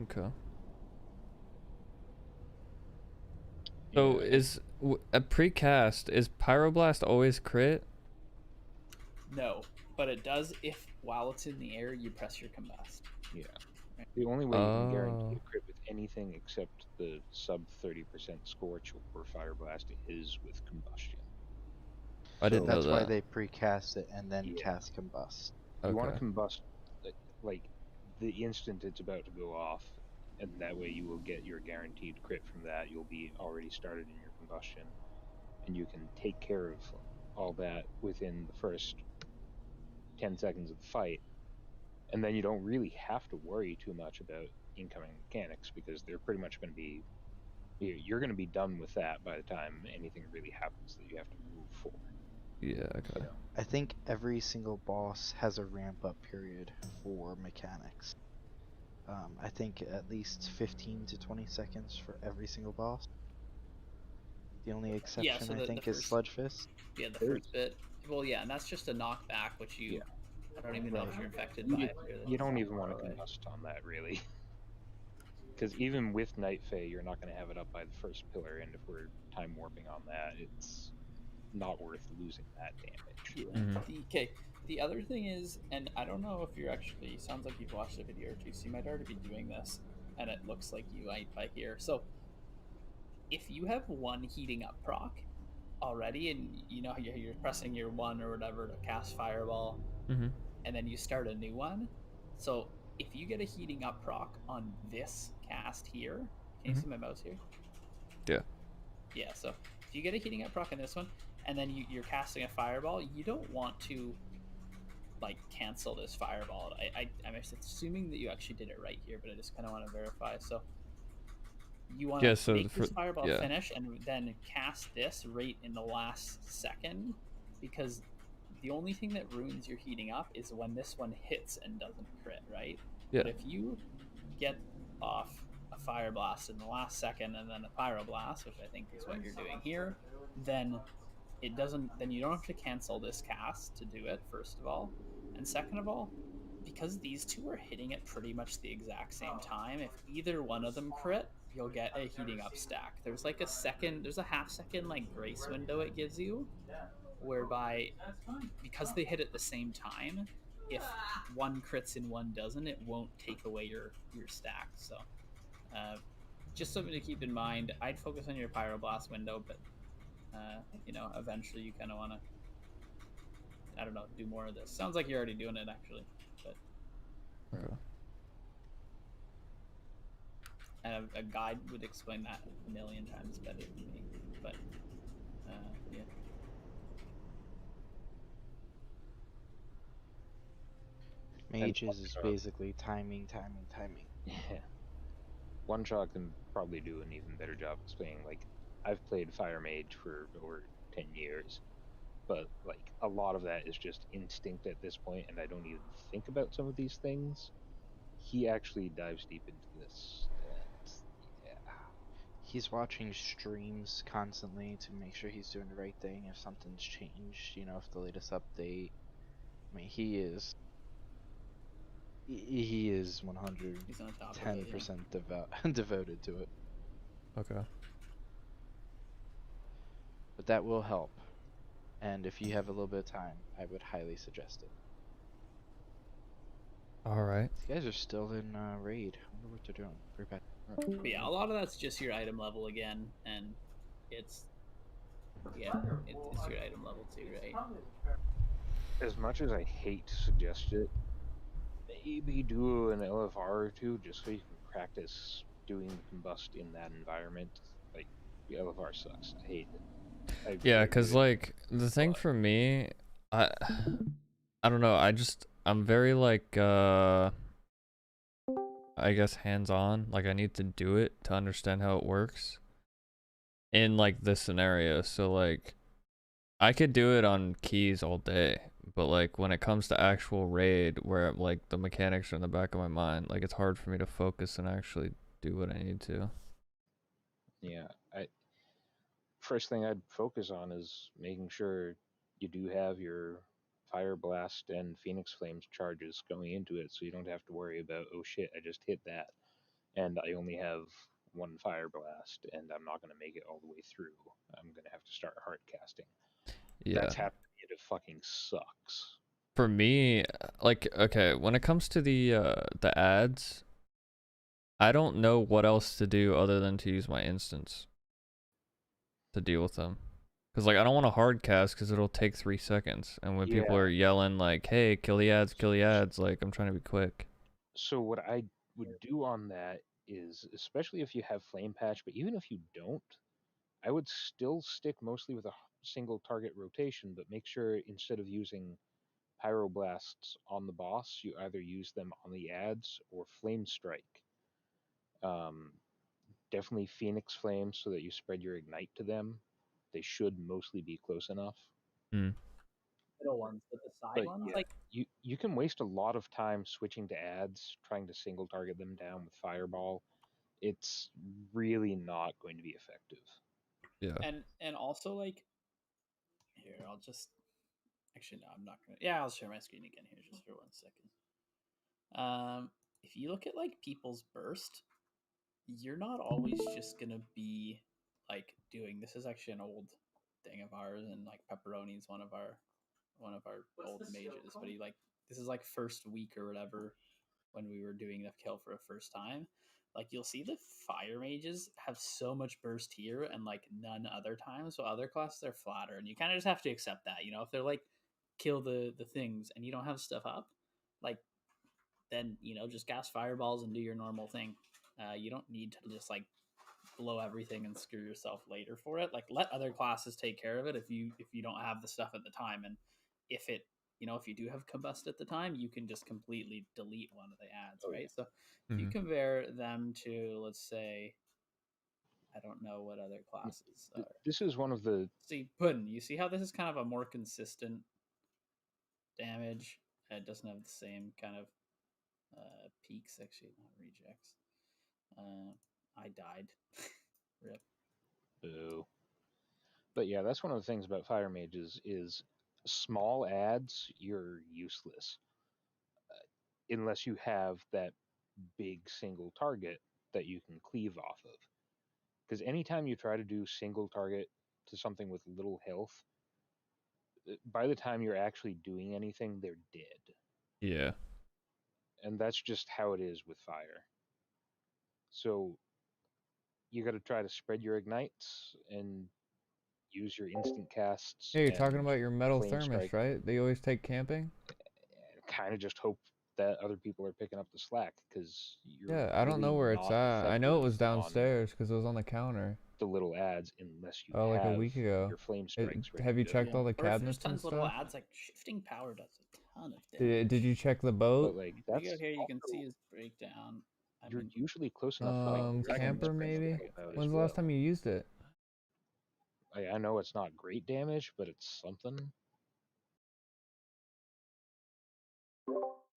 Okay. So is a precast, is pyroblast always crit? No, but it does if while it's in the air you press your combust. Yeah. The only way you can guarantee a crit with anything except the sub 30% scorch or fire blast is with combustion. I didn't know that. That's why they precast it and then cast combust. You want to combust like the instant it's about to go off, and that way you will get your guaranteed crit from that. You'll be already started in your combustion, and you can take care of all that within the first 10 seconds of the fight, and then you don't really have to worry too much about incoming mechanics, because they're pretty much going to be, you're going to be done with that by the time anything really happens that you have to move for. Yeah, okay. I think every single boss has a ramp up period for mechanics. I think at least 15 to 20 seconds for every single boss. The only exception, I think, is Sludge Fist. Yeah, the first bit. Well, yeah, and that's just a knockback, which you... I don't even know if you're infected by it. You don't even want to combust on that, really. Because even with Night Fae, you're not going to have it up by the first pillar, and if we're time warping on that, it's not worth losing that damage. Okay, the other thing is, and I don't know if you're actually, sounds like you've watched a video or two, so you might already be doing this, and it looks like you might by here. So, if you have one heating up proc already, and you know you're pressing your 1 or whatever to cast Fireball, and then you start a new one, so if you get a heating up proc on this cast here, can you see my mouse here? Yeah. Yeah, so if you get a heating up proc on this one, and then you're casting a Fireball, you don't want to, like, cancel this Fireball. I'm assuming that you actually did it right here, but I just kind of want to verify. So you want to make this fireball finish and then cast this right in the last second, because the only thing that ruins your heating up is when this one hits and doesn't crit, right? Yeah. But if you get off a fire blast in the last second and then a pyroblast, which I think is what you're doing here, then it doesn't, then you don't have to cancel this cast to do it, first of all. And second of all, because these two are hitting at pretty much the exact same time, if either one of them crit, you'll get a heating up stack. There's like there's a half second like grace window it gives you, whereby because they hit at the same time, if one crits and one doesn't, it won't take away your stack. So just something to keep in mind. I'd focus on your pyroblast window, but eventually you kind of want to, I don't know, do more of this. Sounds like you're already doing it actually, but and a guide would explain that a million times better than me. But yeah. Mages is basically timing. Yeah. One shot can probably do an even better job explaining. Like, I've played Fire Mage for over 10 years, but like a lot of that is just instinct at this point, and I don't even think about some of these things. He actually dives deep into this, and yeah. He's watching streams constantly to make sure he's doing the right thing. If something's changed, if the latest update, I mean, he is 110% devoted to it. Okay. But that will help. And if you have a little bit of time, I would highly suggest it. Alright. These guys are still in raid. I wonder what they're doing. But yeah, a lot of that's just your item level again, and it's your item level too, right? As much as I hate to suggest it, maybe do an LFR or two just so you can practice doing the combust in that environment. Like, the LFR sucks. I hate it. Yeah, because like the thing for me, I don't know, I'm very like I guess hands-on. Like I need to do it to understand how it works in like this scenario. So like I could do it on keys all day, but like when it comes to actual raid where like the mechanics are in the back of my mind, like it's hard for me to focus and actually do what I need to. Yeah, first thing I'd focus on is making sure you do have your Fire Blast and Phoenix Flames charges going into it, so you don't have to worry about, oh shit, I just hit that, and I only have one Fire Blast, and I'm not going to make it all the way through. I'm going to have to start hard casting. Yeah. That's happened, and it fucking sucks. For me, like, okay, when it comes to the ads, I don't know what else to do other than to use my instance to deal with them. Because, like, I don't want to hard cast because it'll take 3 seconds. And when people are yelling, like, hey, kill the ads, like, I'm trying to be quick. So what I would do on that is, especially if you have Flame Patch, but even if you don't, I would still stick mostly with a single target rotation, but make sure instead of using Pyroblasts on the boss, you either use them on the ads or Flame Strike. Definitely Phoenix Flame so that you spread your Ignite to them. They should mostly be close enough. Middle ones, but the side ones, yeah, like you can waste a lot of time switching to ads, trying to single target them down with Fireball. It's really not going to be effective. Yeah. And also, like, here, I'll just actually no, I'm not gonna. Yeah, I'll share my screen again here just for 1 second. If you look at like people's burst, you're not always just gonna be like doing. This is actually an old thing of ours, and like Pepperoni's one of our old mages, but this is like first week or whatever when we were doing the kill for the first time. Like you'll see the fire mages have so much burst here and like none other times. So other classes are flatter, and you kind of just have to accept that. If they're like kill the things and you don't have stuff up, like then just cast fireballs and do your normal thing. You don't need to just like blow everything and screw yourself later for it. Like let other classes take care of it if you don't have the stuff at the time. And if it if you do have combust at the time, you can just completely delete one of the ads, right? So if you compare them to, let's say, I don't know what other classes are. This is one of the... See, Puddin', you see how this is kind of a more consistent damage? It doesn't have the same kind of peaks, actually, not rejects. I died. Rip. Boo. But yeah, that's one of the things about fire mages is small adds, you're useless. Unless you have that big single target that you can cleave off of. Because anytime you try to do single target to something with little health, by the time you're actually doing anything, they're dead. Yeah. And that's just how it is with fire. So you got to try to spread your ignites and use your instant casts. Yeah, you're talking about your metal thermos, right? They always take camping? Kind of just hope that other people are picking up the slack, because yeah, I don't know where it's at. I know it was downstairs because it was on the counter. The little ads, unless you like have a week ago. your flame strikes ready Have you to checked go. all the cabinets and Little stuff? ads, like shifting power does a ton of damage. Did you check the boat? But like If that's you go here, you can see his breakdown. You're usually close enough to like camper maybe? When's the last time you used it? I know it's not great damage, but it's something.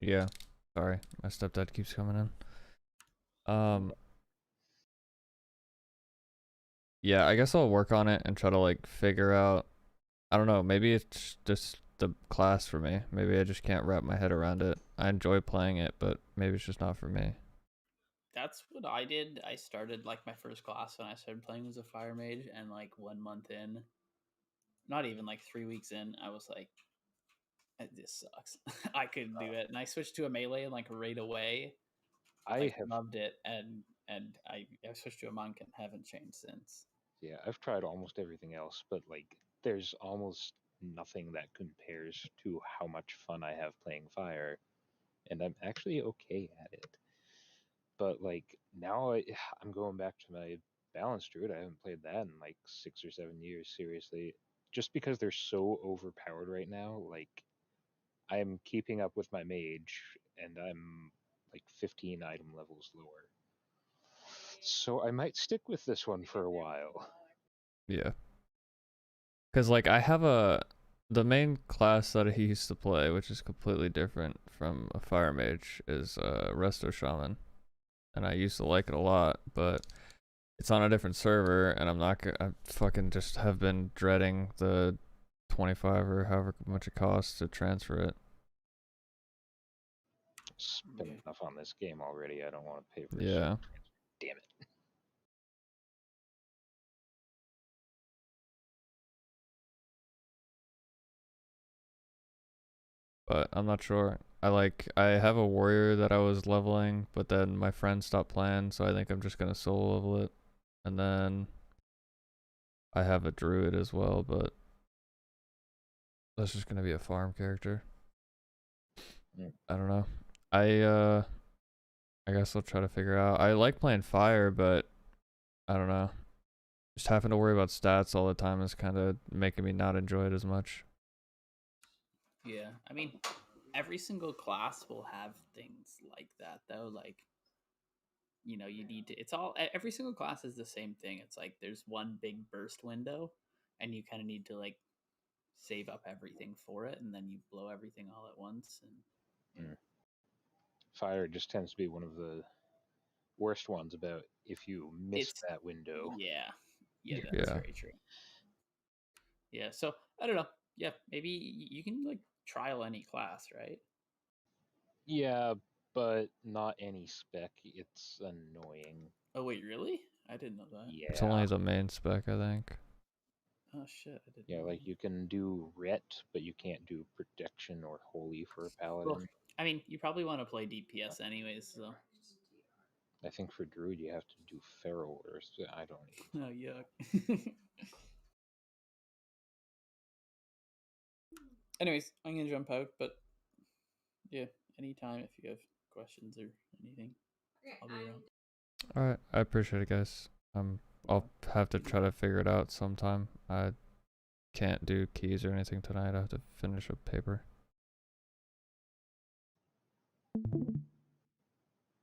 Yeah. Sorry, my stepdad keeps coming in. Yeah, I guess I'll work on it and try to like figure out. I don't know, maybe it's just the class for me. Maybe I just can't wrap my head around it. I enjoy playing it, but maybe it's just not for me. That's what I did. I started like my first class when I started playing was a fire mage, and like 1 month in, not even like 3 weeks in, I was like, this sucks. I couldn't do it, and I switched to a melee and like right away. I loved it, and I switched to a monk and haven't changed since. Yeah, I've tried almost everything else, but like there's almost nothing that compares to how much fun I have playing fire, and I'm actually okay at it. But like now I'm going back to my balanced druid. I haven't played that in like 6 or 7 years, seriously. Just because they're so overpowered right now, like I'm keeping up with my mage, and I'm like 15 item levels lower. So I might stick with this one for a while. Yeah. Because like I have the main class that he used to play, which is completely different from a fire mage, is Resto Shaman. And I used to like it a lot, but it's on a different server, and I fucking just have been dreading the 25 or however much it costs to transfer it. Spent enough on this game already. I don't want to pay for Yeah. Damn it. But I'm not sure. I have a warrior that I was leveling, but then my friend stopped playing, so I think I'm just gonna solo level it. And then I have a druid as well, but that's just gonna be a farm character. I don't know. I guess I'll try to figure out. I like playing fire, but I don't know. Just having to worry about stats all the time is kind of making me not enjoy it as much. Yeah, I mean, every single class will have things like that, though. Like, you know, you need to. It's all every single class is the same thing. It's like there's one big burst window, and you kind of need to like save up everything for it, and then you blow everything all at once. And fire just tends to be one of the worst ones about if you miss that window. Yeah, that's very true. Yeah, so I don't know. Yeah, maybe you can like trial any class, right? Yeah, but not any spec. It's annoying. Oh wait, really? I didn't know that. Yeah. It's only the main spec, I think. Oh shit, I didn't. Yeah, know like you can do ret, but you can't do protection or holy for a paladin. Well, I mean, you probably want to play DPS anyways, so. I think for druid you have to do feral, or I don't know. Oh yuck. Anyways, I'm gonna jump out, but yeah, anytime if you have questions or anything, I'll be around. Alright, I appreciate it, guys. I'll have to try to figure it out sometime. I can't do keys or anything tonight. I have to finish a paper.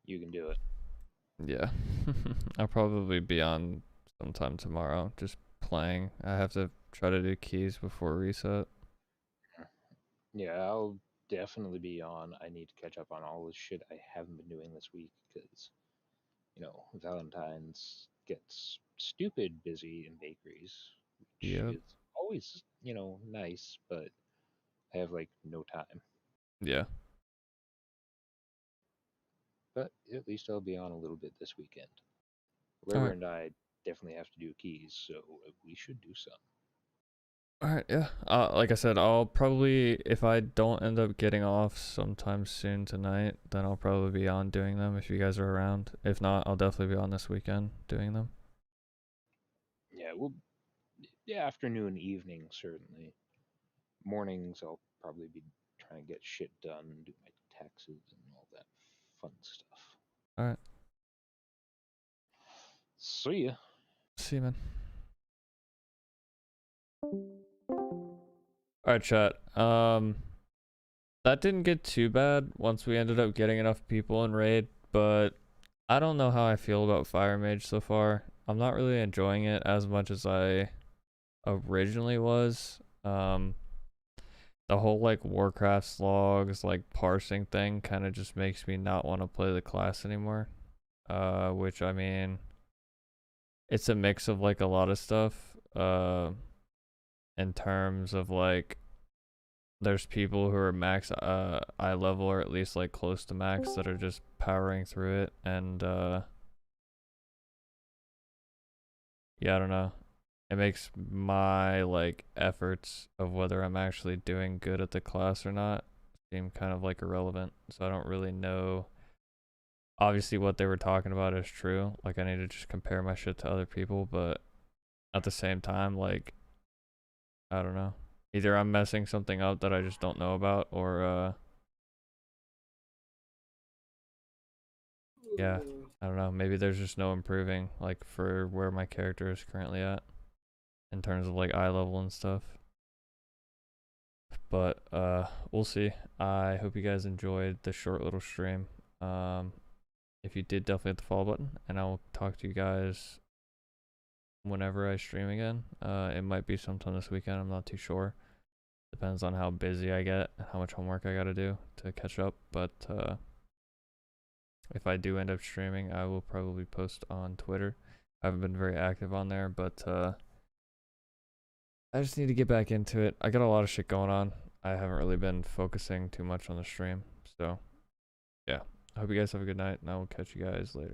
You can do it. Yeah. I'll probably be on sometime tomorrow, just playing. I have to try to do keys before reset. Yeah, I'll definitely be on. I need to catch up on all the shit I haven't been doing this week because, Valentine's gets stupid busy in bakeries, which is always, nice, but I have like no time. Yeah. But at least I'll be on a little bit this weekend. River and I definitely have to do keys, so we should do some. Alright, yeah. Like I said, I'll probably, if I don't end up getting off sometime soon tonight, then I'll probably be on doing them if you guys are around. If not, I'll definitely be on this weekend doing them. Yeah, afternoon, evening, certainly. Mornings, I'll probably be trying to get shit done and do my taxes and all that fun stuff. Alright. See ya. See you, man. Alright, chat. That didn't get too bad once we ended up getting enough people in raid, but I don't know how I feel about Fire Mage so far. I'm not really enjoying it as much as I originally was. The whole like Warcraft slogs, like parsing thing kind of just makes me not want to play the class anymore. Which I mean, it's a mix of like a lot of stuff. In terms of like, there's people who are max eye level or at least like close to max that are just powering through it, and yeah, I don't know. It makes my like efforts of whether I'm actually doing good at the class or not seem kind of like irrelevant. So I don't really know. Obviously what they were talking about is true. Like I need to just compare my shit to other people, but at the same time, like, I don't know. Either I'm messing something up that I just don't know about, or yeah, I don't know. Maybe there's just no improving, like, for where my character is currently at in terms of like eye level and stuff. But we'll see. I hope you guys enjoyed the short little stream. If you did, definitely hit the follow button, and I will talk to you guys whenever I stream again. It might be sometime this weekend, I'm not too sure. Depends on how busy I get and how much homework I gotta do to catch up. But if I do end up streaming, I will probably post on Twitter. I haven't been very active on there, but I just need to get back into it. I got a lot of shit going on. I haven't really been focusing too much on the stream. So yeah, I hope you guys have a good night, and I will catch you guys later.